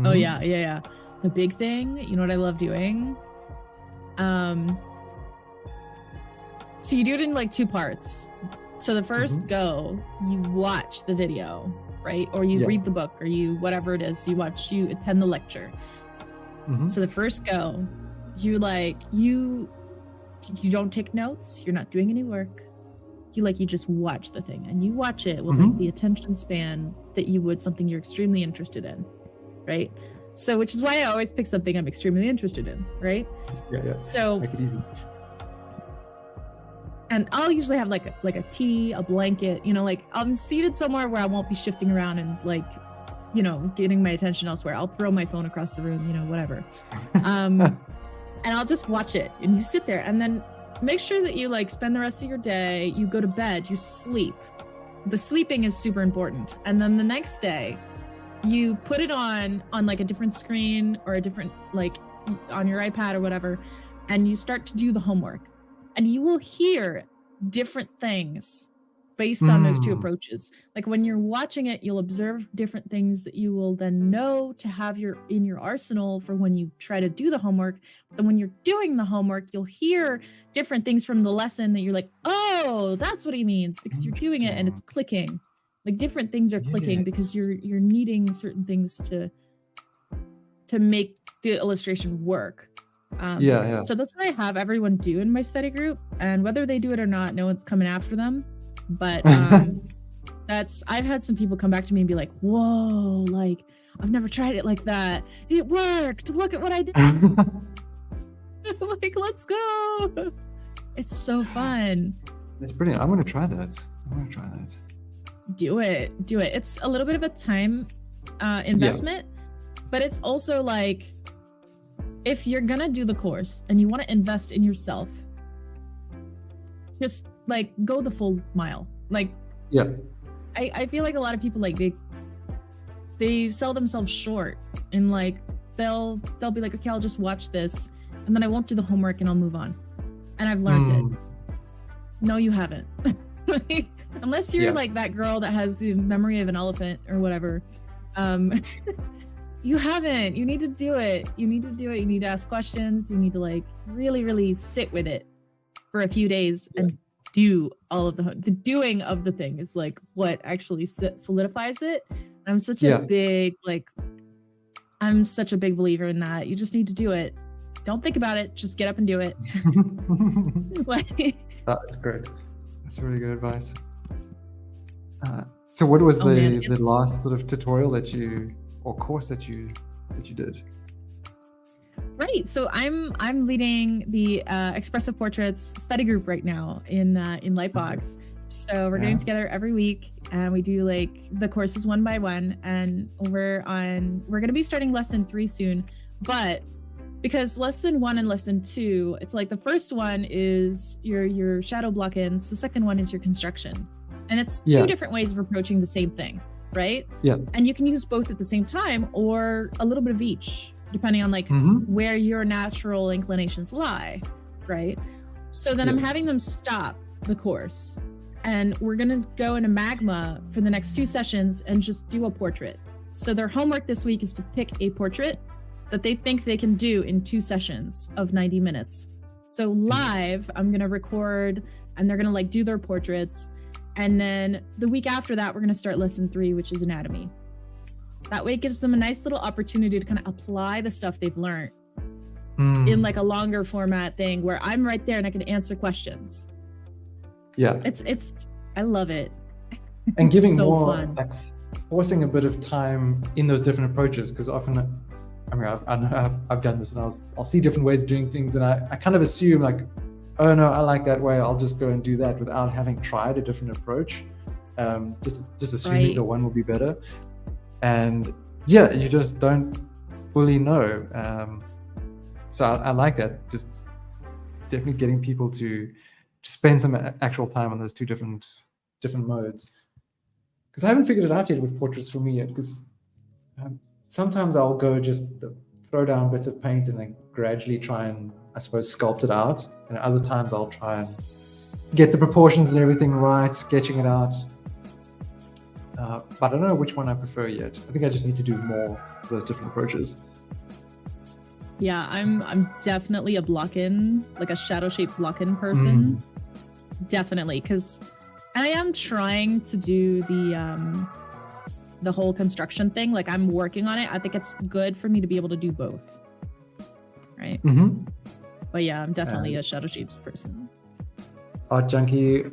Oh yeah. The big thing. You know what I love doing? So you do it in like two parts. So the first go, you watch the video, right? Or you read the book, or you whatever it is. You attend the lecture. So the first go, you don't take notes. You're not doing any work. You just watch the thing, and you watch it with like the attention span that you would something you're extremely interested in, right? So which is why I always pick something I'm extremely interested in, right? Yeah. So make it easy. And I'll usually have like a tea, a blanket, like I'm seated somewhere where I won't be shifting around and like, getting my attention elsewhere. I'll throw my phone across the room, whatever. And I'll just watch it, and you sit there, and then make sure that you like spend the rest of your day, you go to bed, you sleep. The sleeping is super important. And then the next day you put it on like a different screen or a different, like on your iPad or whatever, and you start to do the homework, and you will hear different things based on those two approaches. Like when you're watching it, you'll observe different things that you will then know to have in your arsenal for when you try to do the homework. But then when you're doing the homework, you'll hear different things from the lesson that you're like, oh, that's what he means, because you're doing it and it's clicking. Like different things are clicking because you're needing certain things to make the illustration work. So that's what I have everyone do in my study group, and whether they do it or not, no one's coming after them. But I've had some people come back to me and be like, whoa, like I've never tried it like that. It worked. Look at what I did. Like, let's go. It's so fun. It's brilliant. I'm going to try that. Do it. It's a little bit of a time investment, but it's also like, if you're going to do the course and you want to invest in yourself, just like go the full mile. Like, I feel like a lot of people like they sell themselves short, and like they'll be like, okay, I'll just watch this, and then I won't do the homework and I'll move on. And I've learned it. No, you haven't. Like, unless you're like that girl that has the memory of an elephant or whatever. You haven't. You need to do it. You need to do it. You need to ask questions. You need to like really, really sit with it for a few days and do all of the doing of the thing is like what actually solidifies it. I'm such a big I'm such a big believer in that. You just need to do it. Don't think about it. Just get up and do it. That's great. That's really good advice. So what was the last sort of tutorial that you, or course that you did? Right. So I'm leading the expressive portraits study group right now in Lightbox. So we're getting together every week and we do like the courses one by one, and we're going to be starting lesson 3 soon. But because lesson 1 and lesson 2, it's like the first one is your shadow block-ins, the second one is your construction. And it's 2 different ways of approaching the same thing, right? Yeah. And you can use both at the same time or a little bit of each, depending on like where your natural inclinations lie, right? So then I'm having them stop the course and we're going to go into Magma for the next 2 sessions and just do a portrait. So their homework this week is to pick a portrait that they think they can do in 2 sessions of 90 minutes. So live, I'm going to record and they're going to like do their portraits. And then the week after that, we're going to start lesson 3, which is anatomy. That way it gives them a nice little opportunity to kind of apply the stuff they've learned in like a longer format thing where I'm right there and I can answer questions. Yeah. I love it. And giving so more, fun. Like forcing a bit of time in those different approaches, because often, I mean, I've done this and I'll see different ways of doing things and I kind of assume like, oh no, I like that way, I'll just go and do that without having tried a different approach. Just assuming the one will be better. And yeah, you just don't fully know. So I like that, just definitely getting people to spend some actual time on those 2 different modes. Because I haven't figured it out yet with portraits for me yet, because sometimes I'll go just throw down bits of paint and then gradually try and, I suppose, sculpt it out. And other times I'll try and get the proportions and everything right, sketching it out. But I don't know which one I prefer yet. I think I just need to do more of those different approaches. Yeah, I'm definitely a block-in, like a shadow-shaped block-in person. Definitely, because I am trying to do the whole construction thing. Like I'm working on it. I think it's good for me to be able to do both. Right? But yeah, I'm definitely a shadow shapes person. Art Junkie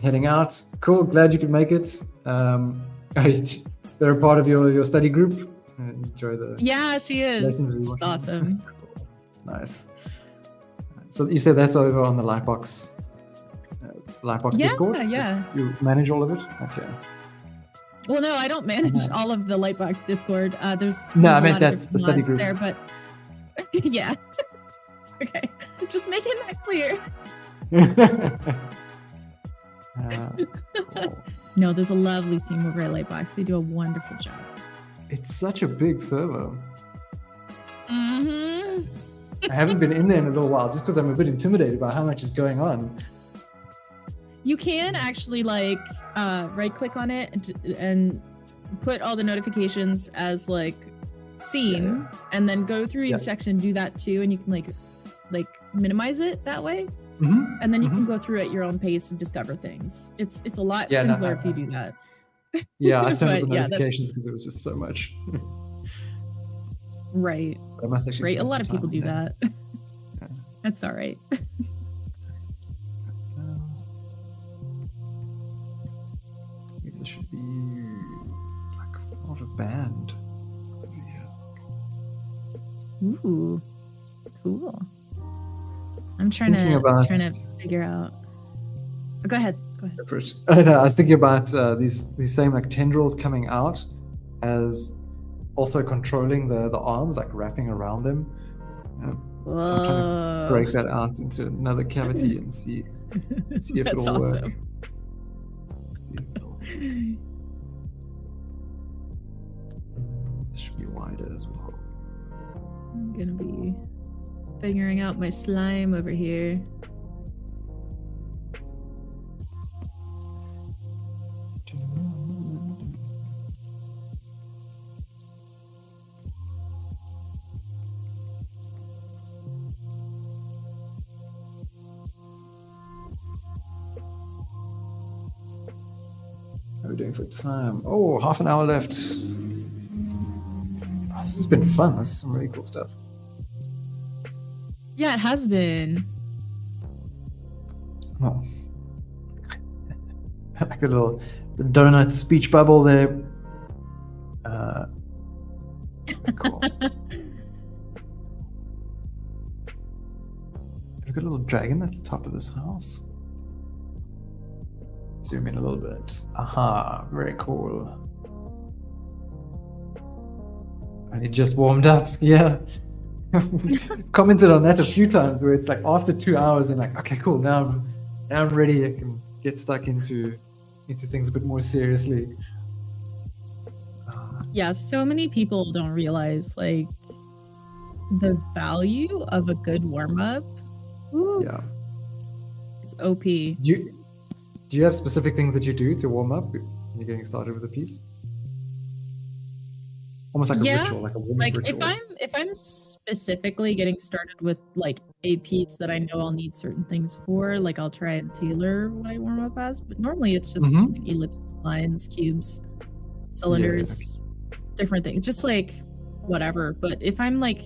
heading out. Cool, glad you could make it. They're a part of your study group. Enjoy the she is. She's awesome. Nice. So you said that's over on the Lightbox Discord? Yeah. You manage all of it? Okay. Well, no, I don't manage all of the Lightbox Discord. There's I meant that's the study group there, but yeah. Okay, just making that clear. Cool. No, there's a lovely team over at Lightbox. They do a wonderful job. It's such a big server. I haven't been in there in a little while just because I'm a bit intimidated by how much is going on. You can actually like right click on it and put all the notifications as like seen and then go through each section, do that too, and you can like minimize it that way. And then you can go through at your own pace and discover things. It's a lot simpler if you do that. Yeah, I turned on the notifications because it was just so much. Right. But I must actually a lot of people do that. That's all right. There should be like not a band over here. Ooh, cool. I'm trying to figure out. Oh, go ahead. I was thinking about these same like tendrils coming out as also controlling the arms, like wrapping around them. So I'm trying to break that out into another cavity and see if it'll work. This should be wider as well. I'm gonna be figuring out my slime over here. How are we doing for time? Oh, half an hour left. Oh, this has been fun. This is some really cool stuff. Yeah, it has been. Oh. Like the donut speech bubble there. Cool. We've got a little dragon at the top of this house. Zoom in a little bit. Aha, very cool. And it just warmed up. Yeah. Commented on that a few times where it's like after 2 hours and like, okay, cool, now I'm ready. I can get stuck into things a bit more seriously. Yeah, so many people don't realize like the value of a good warm-up. Ooh, Yeah. it's OP. Do you have specific things that you do to warm up when you're getting started with a piece? Almost like a ritual, like a warm-up Like ritual. if I'm specifically getting started with like a piece that I know I'll need certain things for, like I'll try and tailor what I warm up as. But normally it's just like ellipses, lines, cubes, cylinders, different things, just like whatever. But if I'm like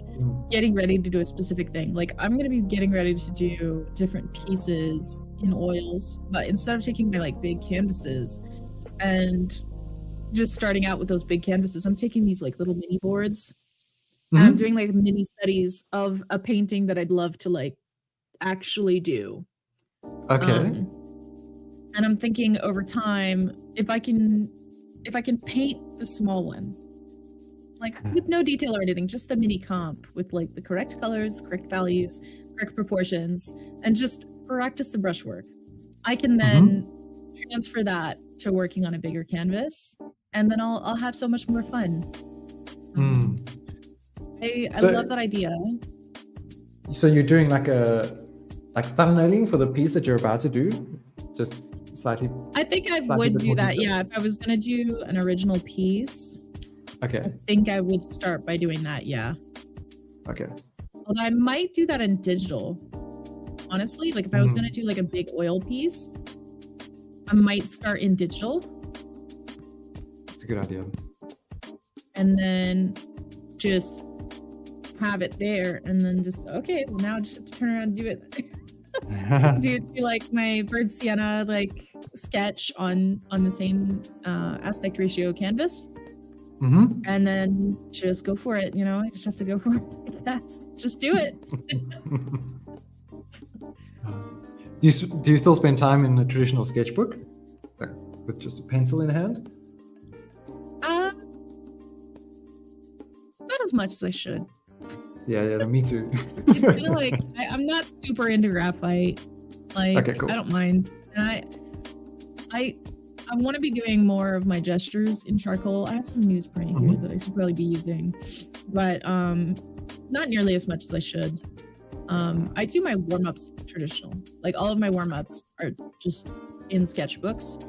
getting ready to do a specific thing, like I'm gonna be getting ready to do different pieces in oils, but instead of taking my like big canvases and just starting out with those big canvases, I'm taking these like little mini boards. And I'm doing like mini studies of a painting that I'd love to like actually do. Okay. And I'm thinking over time, if I can paint the small one, like with no detail or anything, just the mini comp with like the correct colors, correct values, correct proportions, and just practice the brushwork, I can then transfer that to working on a bigger canvas, and then I'll have so much more fun. I love that idea. So you're doing like thumbnailing for the piece that you're about to do, just slightly. I think I would do that. Yeah, if I was gonna do an original piece. Okay. I think I would start by doing that. Yeah. Okay. Although I might do that in digital. Honestly, like if I was gonna do like a big oil piece, I might start in digital. That's a good idea. And then just have it there, and then just okay. Well, now I just have to turn around and do it. do like my bird sienna like sketch on the same aspect ratio canvas. And then just go for it. You know, I just have to go for it. That's just do it. Do you still spend time in a traditional sketchbook, like with just a pencil in hand? Not as much as I should. Yeah, me too. It's kind of like I'm not super into graphite. Like, okay, cool. I don't mind, and I want to be doing more of my gestures in charcoal. I have some newsprint here that I should probably be using, but not nearly as much as I should. I do my warm-ups traditional. Like all of my warm-ups are just in sketchbooks,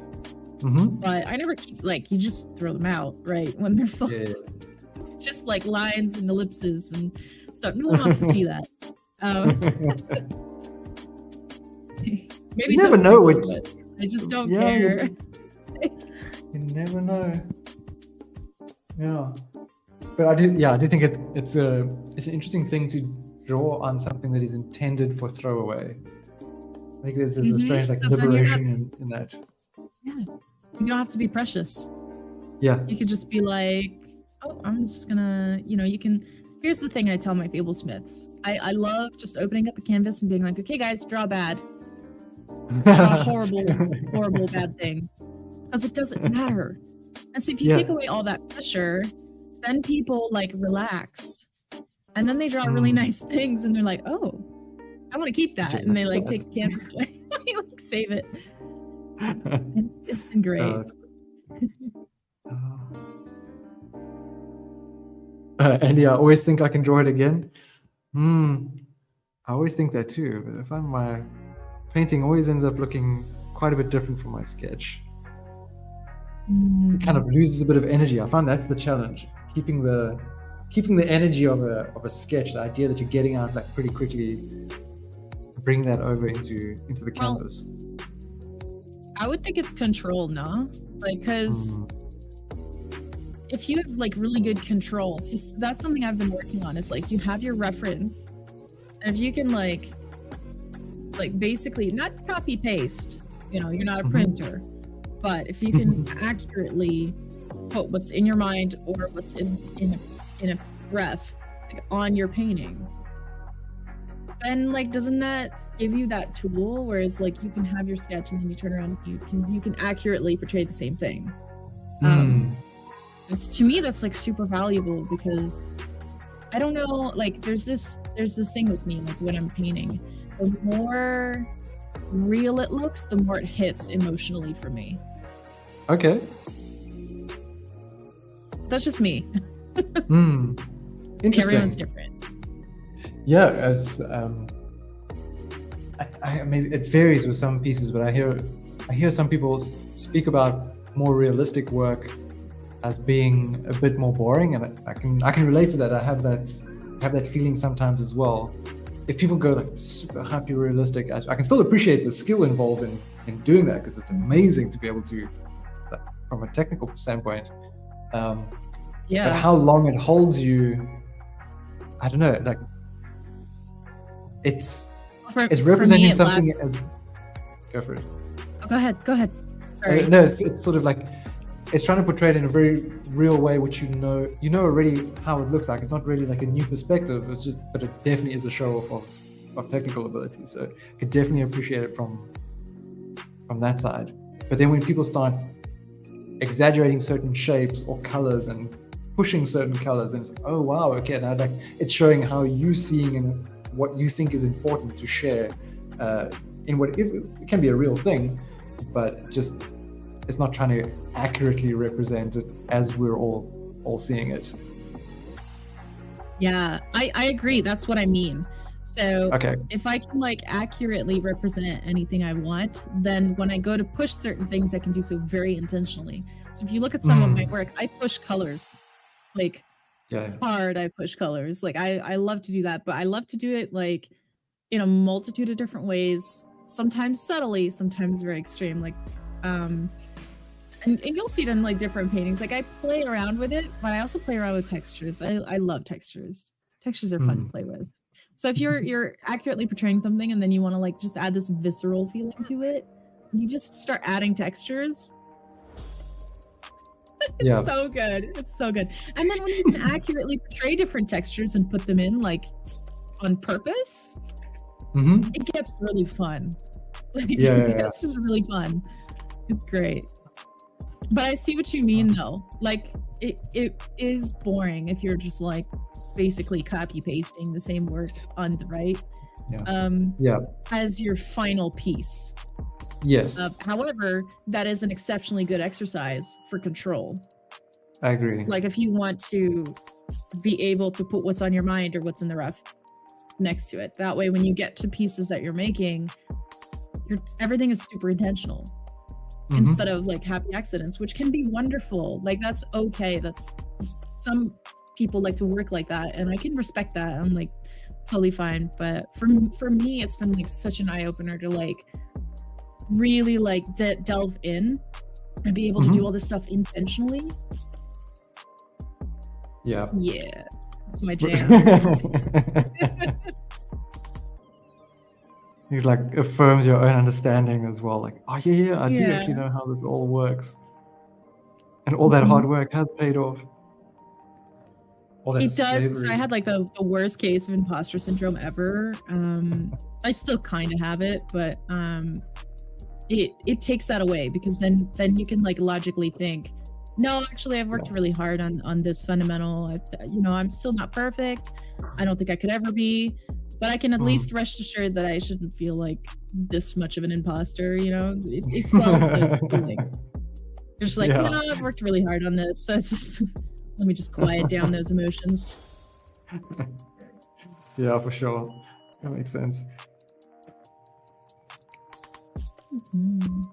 but I never keep, like, you just throw them out right when they're full. Yeah. It's just like lines and ellipses and stuff. No one wants to see that. Maybe you never know which. I just don't care. You never know. Yeah, but I do think it's an interesting thing to draw on something that is intended for throwaway. I think there's a strange like liberation in that. Yeah, you don't have to be precious. Yeah, you could just be like, oh, I'm just gonna, you can. Here's the thing I tell my fablesmiths. I love just opening up a canvas and being like, okay, guys, draw bad. Draw horrible bad things. Because it doesn't matter. And so if you take away all that pressure, then people like relax. And then they draw really nice things and they're like, oh, I want to keep that. And they like take the canvas away. They like save it. It's been great. And yeah, I always think I can draw it again. I always think that too, but I find my painting always ends up looking quite a bit different from my sketch. It kind of loses a bit of energy. I find that's the challenge, keeping the energy of a sketch, the idea that you're getting out like pretty quickly, bring that over into the canvas. I would think it's control, no? Like, because if you have like really good control, see, that's something I've been working on, is like you have your reference, and if you can like basically not copy paste, you know, you're not a printer, but if you can accurately put what's in your mind or what's in a breath like, on your painting, then like doesn't that give you that tool? Whereas like you can have your sketch and then you turn around and you can accurately portray the same thing. It's, to me, that's like super valuable, because I don't know, like there's this thing with me, like when I'm painting, the more real it looks, the more it hits emotionally for me. Okay. That's just me. Interesting. Everyone's different. Yeah, as maybe it varies with some pieces, but I hear some people speak about more realistic work as being a bit more boring, and I can relate to that. I have that feeling sometimes as well. If people go like super hyper realistic, I can still appreciate the skill involved in doing that, because it's amazing to be able to, like, from a technical standpoint. But how long it holds you, I don't know. Like it's representing something as. Go for it. Oh, go ahead. Sorry. No, it's sort of like it's trying to portray it in a very real way, which you know already how it looks like. It's not really like a new perspective. But it definitely is a show off of technical ability. So I could definitely appreciate it from that side. But then when people start exaggerating certain shapes or colors and pushing certain colors, and it's like, oh wow, okay, now like it's showing how you seeing and what you think is important to share in what it can be a real thing, but just it's not trying to accurately represent it as we're all seeing it. Yeah, I agree. That's what I mean. So okay. If I can like accurately represent anything I want, then when I go to push certain things, I can do so very intentionally. So if you look at some of my work, I push colors, like hard. I push colors. Like I love to do that, but I love to do it like in a multitude of different ways. Sometimes subtly, sometimes very extreme. Like, and you'll see it in like different paintings. Like I play around with it, but I also play around with textures. I love textures. Textures are fun to play with. So if you're accurately portraying something and then you want to like just add this visceral feeling to it, you just start adding textures. It's so good. It's so good. And then when you can accurately portray different textures and put them in like on purpose, it gets really fun. Like, it's just really fun. It's great. But I see what you mean though. Like it is boring if you're just like basically copy pasting the same work on the right as your final piece. Yes. However, that is an exceptionally good exercise for control. I agree. Like if you want to be able to put what's on your mind or what's in the rough next to it. That way, when you get to pieces that you're making, everything is super intentional instead of like happy accidents, which can be wonderful. Like that's okay. That's some people like to work like that, and I can respect that. I'm like totally fine. But for me, it's been like such an eye opener to like really like delve in and be able to do all this stuff intentionally. Yeah, it's my jam. It like affirms your own understanding as well. Like, oh yeah, I do actually know how this all works, and all that hard work has paid off. It does. So I had like the worst case of imposter syndrome ever. I still kind of have it, but it takes that away, because then you can like logically think, no, actually I've worked really hard on this fundamental. I'm still not perfect. I don't think I could ever be, but I can at least rest assured that I shouldn't feel like this much of an imposter. It quells those feelings. They're just like, no, I've worked really hard on this. So let me just quiet down those emotions. Yeah, for sure. That makes sense. Mhm.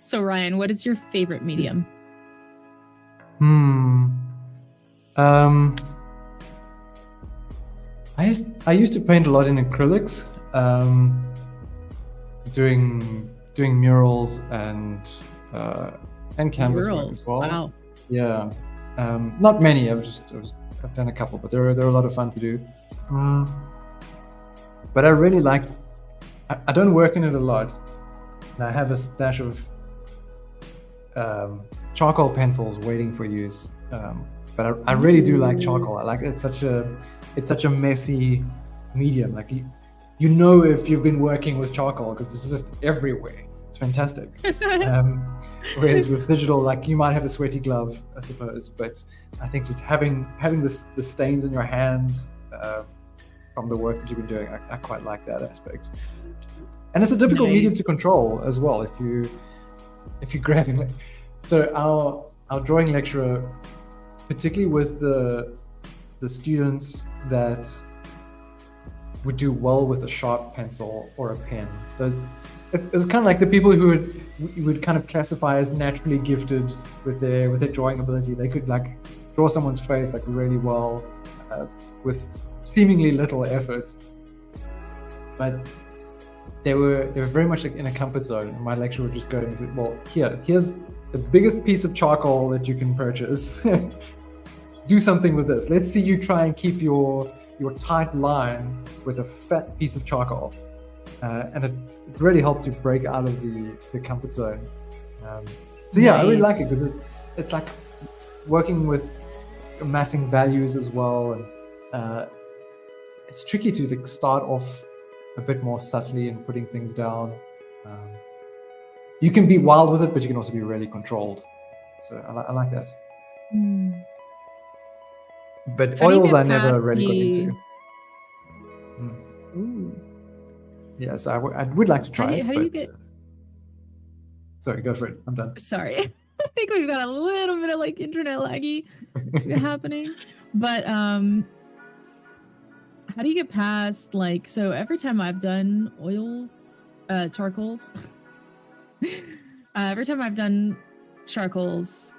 So Ryan, what is your favorite medium? I used to paint a lot in acrylics, doing murals and canvas work as well. Wow. Yeah, not many. I've done a couple, but they're a lot of fun to do. But I really like. I don't work in it a lot, and I have a stash of charcoal pencils waiting for use. But I really do like charcoal. I like it's such a messy medium. Like you know if you've been working with charcoal because it's just everywhere. It's fantastic. Whereas with digital, like you might have a sweaty glove, I suppose, but I think just having the stains in your hands from the work that you've been doing, I quite like that aspect. And it's a difficult medium to control as well if you're grabbing it. So our drawing lecturer, particularly with the students that would do well with a sharp pencil or a pen, it was kind of like the people who would kind of classify as naturally gifted with their drawing ability. They could like draw someone's face like really well with seemingly little effort, but they were very much like in a comfort zone. And my lecturer would just go and say, well, here's the biggest piece of charcoal that you can purchase. Do something with this. Let's see you try and keep your tight line with a fat piece of charcoal. And it really helped to break out of the comfort zone. So yeah, I really like it because it's like working with amassing values as well, and it's tricky to like start off a bit more subtly and putting things down. You can be wild with it, but you can also be really controlled. So I like that. But oils I never really got into. Yes, I would like to try it. Do you get... Sorry, go for it. I'm done. Sorry. I think we've got a little bit of like internet laggy happening. But how do you get past like, so every time I've done charcoals, every time I've done charcoals,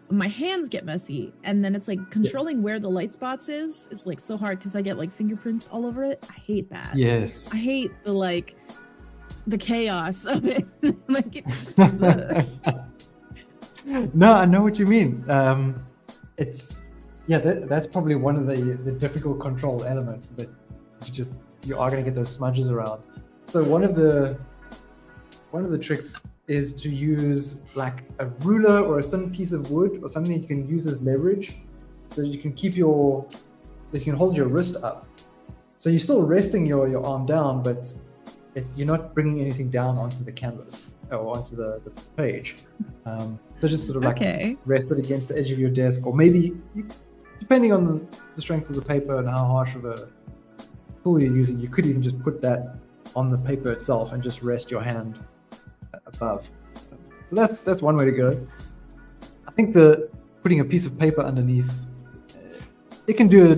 my hands get messy, and then it's like controlling where the light spots is like so hard because I get like fingerprints all over it. I hate that. Yes. I hate the chaos of it. Like it's just No, I know what you mean. That's probably one of the difficult control elements that you are going to get those smudges around. So one of the tricks is to use like a ruler or a thin piece of wood or something you can use as leverage, so that you can hold your wrist up. So you're still resting your arm down, but you're not bringing anything down onto the canvas or onto the page. So just sort of like rest it against the edge of your desk, or maybe depending on the strength of the paper and how harsh of a tool you're using, you could even just put that on the paper itself and just rest your hand above. So that's one way to go. I think putting a piece of paper underneath, you can do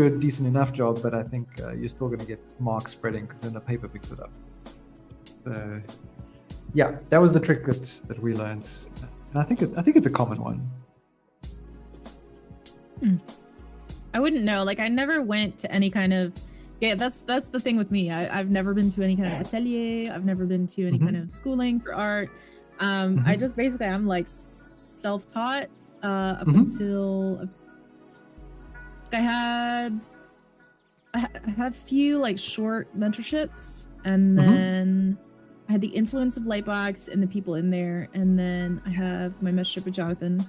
a decent enough job, but I think you're still going to get marks spreading because then the paper picks it up. So yeah, that was the trick that we learned, and I think it's a common one. I wouldn't know. Like I never went to any kind of that's the thing with me. I've never been to any kind of atelier. I've never been to any kind of schooling for art. I just basically I'm like self-taught up until I had I had a few like short mentorships, and then I had the influence of Lightbox and the people in there, and then I have my mentorship with Jonathan.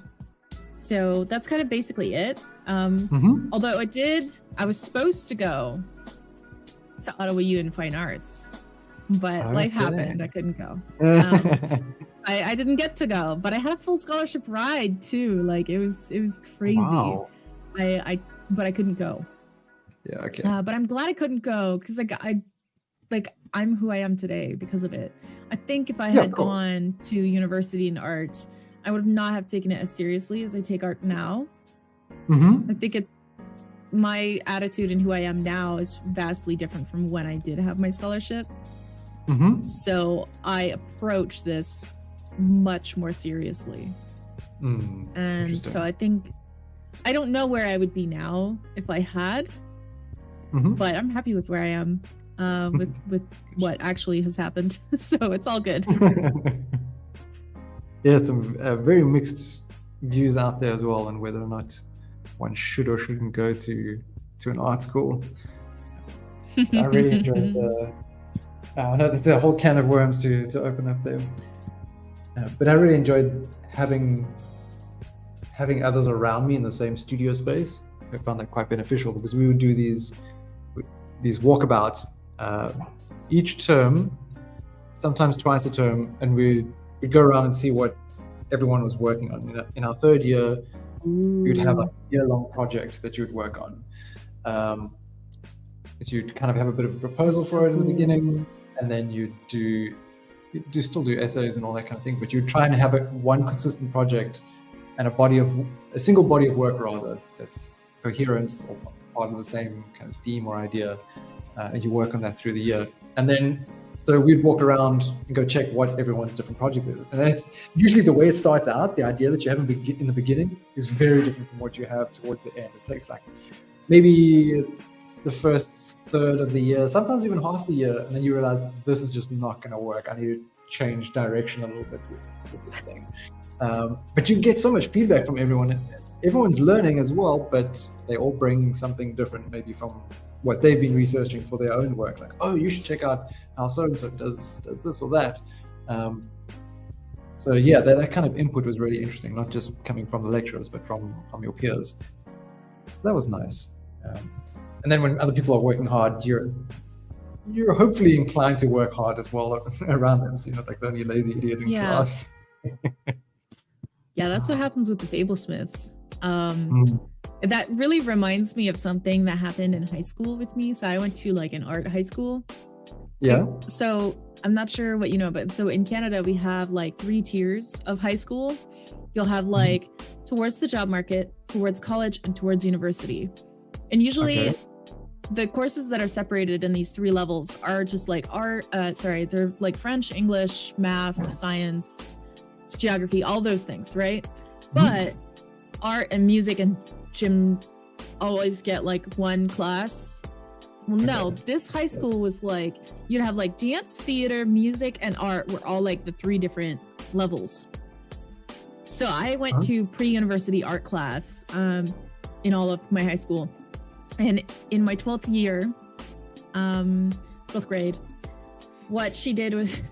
So that's kind of basically it. Although I was supposed to go to Ottawa U in Fine Arts, but life happened. I couldn't go. I didn't get to go, but I had a full scholarship ride too. Like it was crazy. Wow. But I couldn't go. Yeah. Okay. But I'm glad I couldn't go because I'm who I am today because of it. I think if I had gone to university in art, I would not have taken it as seriously as I take art now. I think it's my attitude and who I am now is vastly different from when I did have my scholarship. So I approach this much more seriously. And so I think, I don't know where I would be now if I had, but I'm happy with where I am with what actually has happened. So it's all good. Yeah, some very mixed views out there as well on whether or not one should or shouldn't go to an art school. I really enjoyed I know there's a whole can of worms to open up there, but I really enjoyed having others around me in the same studio space. I found that quite beneficial because we would do these walkabouts each term, sometimes twice a term, and we'd go around and see what everyone was working on. In our third year, you'd have a year-long project that you'd work on. So you'd kind of have a bit of a proposal for it in the beginning, and then you still do essays and all that kind of thing, but you'd try and have one consistent project and a single body of work rather that's coherent or part of the same kind of theme or idea, and you work on that through the year. And then so we'd walk around and go check what everyone's different project is. And that's usually the way it starts out. The idea that you have in the beginning is very different from what you have towards the end. It takes like maybe the first third of the year, sometimes even half the year, and then you realize this is just not going to work. I need to change direction a little bit with this thing. But you get so much feedback from everyone. Everyone's learning as well, but they all bring something different, maybe from what they've been researching for their own work. Like, oh, you should check out how so-and-so does this or that. So yeah, that kind of input was really interesting, not just coming from the lecturers, but from your peers. That was nice. And then when other people are working hard, you're hopefully inclined to work hard as well around them. So you're not like the only lazy idiot in class. Yeah, that's what happens with the Fablesmiths. That really reminds me of something that happened in high school with me. So I went to like an art high school. Yeah. So I'm not sure what you know, but so in Canada, we have like 3 tiers of high school. You'll have like towards the job market, towards college, and towards university. And usually the courses that are separated in these 3 levels are just like they're like French, English, math, science, geography, all those things, right? But art and music and gym always get like one class. Well, no, this high school was like, you'd have like dance, theater, music, and art were all like the 3 different levels. So I went to pre-university art class in all of my high school. And in my 12th year, 12th grade, what she did was,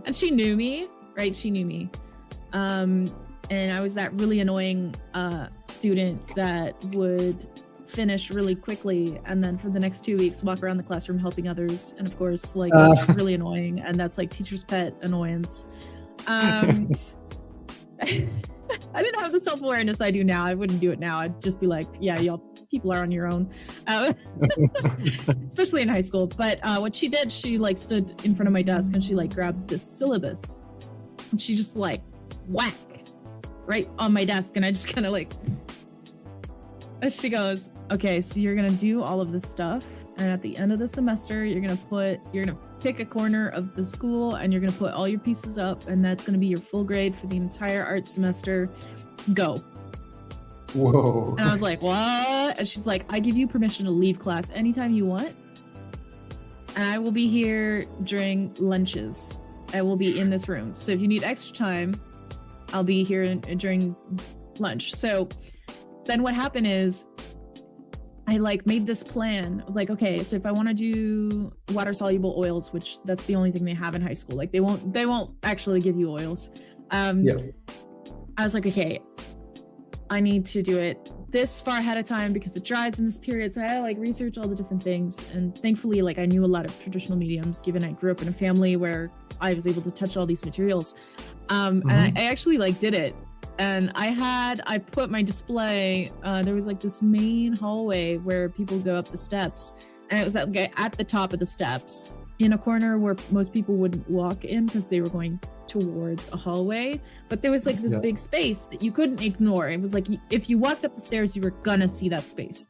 and she knew me, right? She knew me. And I was that really annoying student that would finish really quickly and then for the next 2 weeks walk around the classroom helping others. And of course, like that's really annoying, and that's like teacher's pet annoyance. I didn't have the self-awareness I do now. I wouldn't do it now. I'd just be like, yeah, y'all people are on your own, especially in high school. But what she did, she like stood in front of my desk and she like grabbed the syllabus and she just like whack right on my desk, and I just kind of like, and she goes, okay, so you're gonna do all of this stuff, and at the end of the semester you're gonna pick a corner of the school and you're gonna put all your pieces up, and that's gonna be your full grade for the entire art semester. Go. Whoa. And I was like, what? And she's like, I give you permission to leave class anytime you want, and I will be here during lunches. I will be in this room, so if you need extra time, I'll be here during lunch. So then what happened is I like made this plan. I was like, okay, so if I want to do water soluble oils, which that's the only thing they have in high school, like they won't actually give you oils. Yeah. I was like, okay, I need to do it this far ahead of time because it dries in this period. So I had to like research all the different things. And thankfully, like I knew a lot of traditional mediums, given I grew up in a family where I was able to touch all these materials. And I actually like did it. And I put my display, there was like this main hallway where people go up the steps, and it was at the top of the steps in a corner where most people wouldn't walk in because they were going towards a hallway. But there was like this big space that you couldn't ignore. It was like, if you walked up the stairs, you were gonna see that space.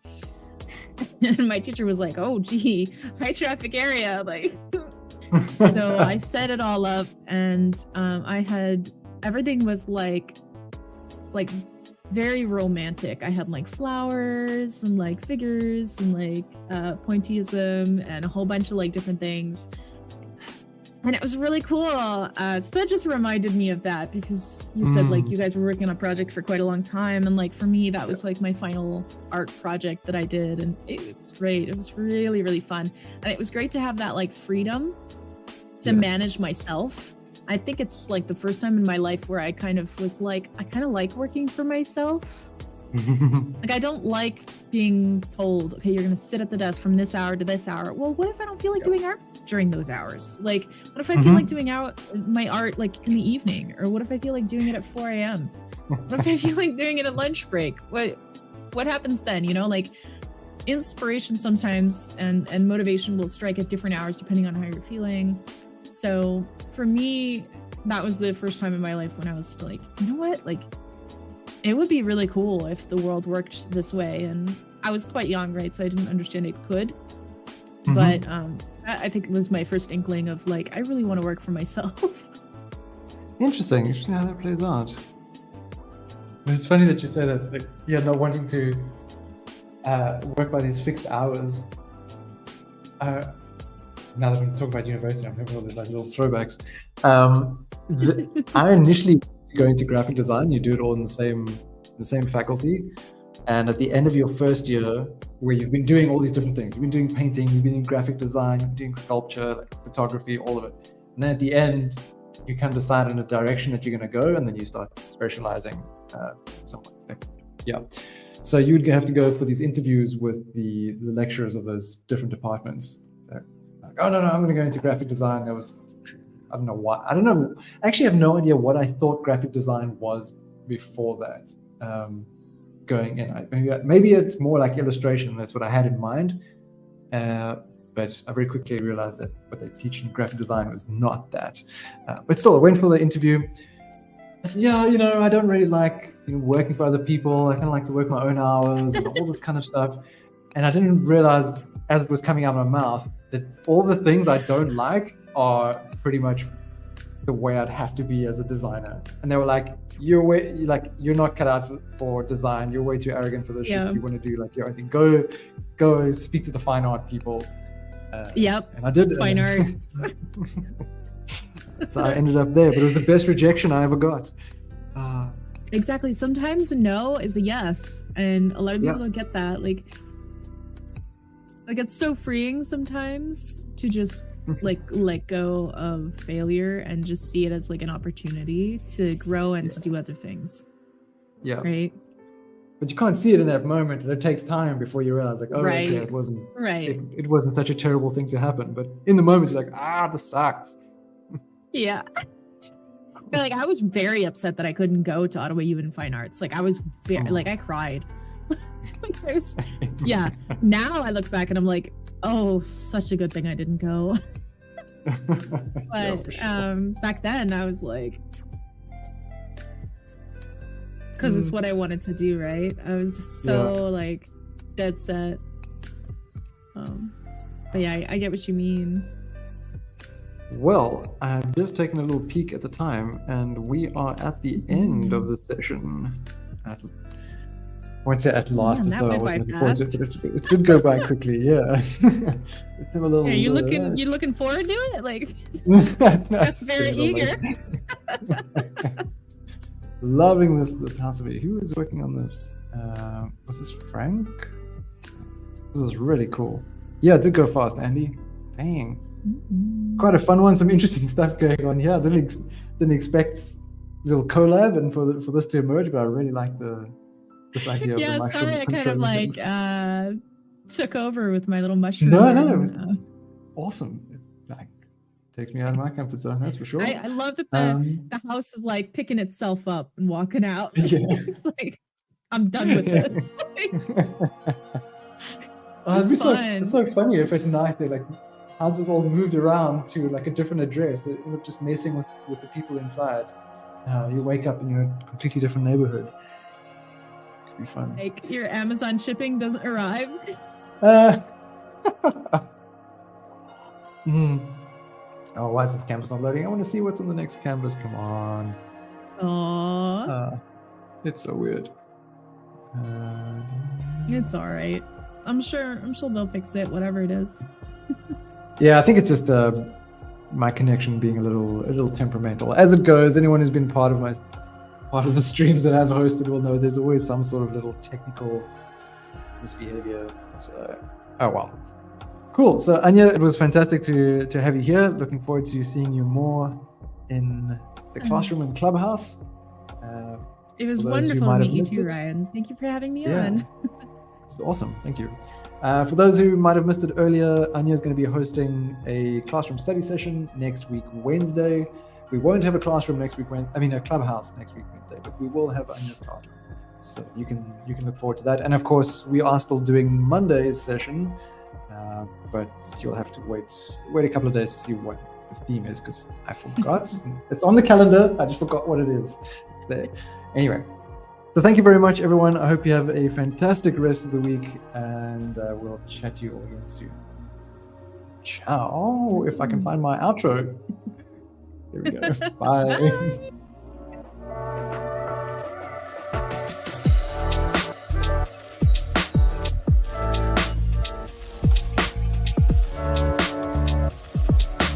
And my teacher was like, oh, gee, high traffic area. Like, so I set it all up, and everything was like very romantic. I had like flowers and like figures and like pointillism and a whole bunch of like different things, and it was really cool. So that just reminded me of that, because you said like you guys were working on a project for quite a long time, and like for me that was like my final art project that I did, and it was great. It was really, really fun, and it was great to have that like freedom to manage myself. I think it's like the first time in my life where I kind of was like, I kind of like working for myself. Like I don't like being told, okay, you're gonna sit at the desk from this hour to this hour. Well, what if I don't feel like doing art during those hours? Like, what if I feel like doing my art like in the evening? Or what if I feel like doing it at 4 a.m.? What if I feel like doing it at lunch break? What happens then? You know, like inspiration sometimes and motivation will strike at different hours depending on how you're feeling. So for me, that was the first time in my life when I was like, you know what? Like, it would be really cool if the world worked this way. And I was quite young, right? So I didn't understand it could. But I think it was my first inkling of like, I really want to work for myself. Interesting how that plays out. It's funny that you say that, like, not wanting to work by these fixed hours. Now that I'm talking about university, I'm having all these like little throwbacks. I initially going to graphic design. You do it all in the same faculty, and at the end of your first year, where you've been doing all these different things, you've been doing painting, you've been doing graphic design, you've been doing sculpture, like photography, all of it. And then at the end, you kind of decide on a direction that you're going to go, and then you start specializing somewhat. Yeah. So you would have to go for these interviews with the lecturers of those different departments. Oh no, I'm going to go into graphic design. I don't know what. I don't know. I actually have no idea what I thought graphic design was before that. Going in, maybe it's more like illustration. That's what I had in mind. But I very quickly realized that what they teach in graphic design was not that. But still, I went for the interview. I said, I don't really like working for other people. I kind of like to work my own hours and all this kind of stuff. And I didn't realize, as it was coming out of my mouth, that all the things I don't like are pretty much the way I'd have to be as a designer. And they were like, you're not cut out for design. You're way too arrogant for this shit. You want to do like your own thing. Go speak to the fine art people. And I did. Fine arts. So I ended up there, but it was the best rejection I ever got. Exactly. Sometimes a no is a yes, and a lot of people don't get that. Like it's so freeing sometimes to just like let go of failure and just see it as like an opportunity to grow and to do other things. Yeah. Right. But you can't see it in that moment. It takes time before you realize, like, okay, it wasn't It wasn't such a terrible thing to happen. But in the moment, you're like, this sucks. Yeah. Like I was very upset that I couldn't go to Ottawa U in Fine Arts. Like I was very, like I cried. Now I look back and I'm like, oh, such a good thing I didn't go. But back then I was like, because it's what I wanted to do, right? I was just so like dead set. But yeah, I get what you mean. Well, I've just taken a little peek at the time, and we are at the end of the session. I won't say at last, as though I wasn't looking forward to it, but it did go by quickly. Yeah. It's a little. Are you looking forward to it? Like, that's very eager. Loving this house of it. Who is working on this? Was this Frank? This is really cool. Yeah, it did go fast, Andy. Dang. Mm-hmm. Quite a fun one. Some interesting stuff going on here. Didn't expect little collab and for this to emerge, but I really like this idea of the mushrooms. Sorry, I kind of like took over with my little mushroom. No, it was awesome. It, like, takes me out of my comfort zone, that's for sure. I love that the house is like picking itself up and walking out. Yeah. It's like, I'm done with this. It's so funny if at night they're like, houses all moved around to like a different address. They end up just messing with the people inside. You wake up in your completely different neighborhood. Could be fun. Like your Amazon shipping doesn't arrive. Oh, why is this canvas not loading? I want to see what's on the next canvas. Come on. Aww. It's so weird. It's all right. I'm sure they'll fix it, whatever it is. Yeah, I think it's just my connection being a little temperamental. As it goes, anyone who's been part of the streams that I've hosted will know there's always some sort of little technical misbehavior. So, oh well. Cool. So Anya, it was fantastic to have you here. Looking forward to seeing you more in the classroom and clubhouse. It was wonderful to meet you too, Ryan. Thank you for having me on. It's awesome. Thank you. For those who might have missed it earlier, Anya is going to be hosting a classroom study session next week, Wednesday. We won't have a classroom next week, a clubhouse next week, Wednesday, but we will have Anya's classroom. So you can look forward to that. And of course, we are still doing Monday's session, but you'll have to wait a couple of days to see what the theme is, because I forgot. It's on the calendar. I just forgot what it is. It's there. Anyway. So thank you very much, everyone. I hope you have a fantastic rest of the week, and we'll chat to you all again soon. Ciao. If I can find my outro. There we go. Bye.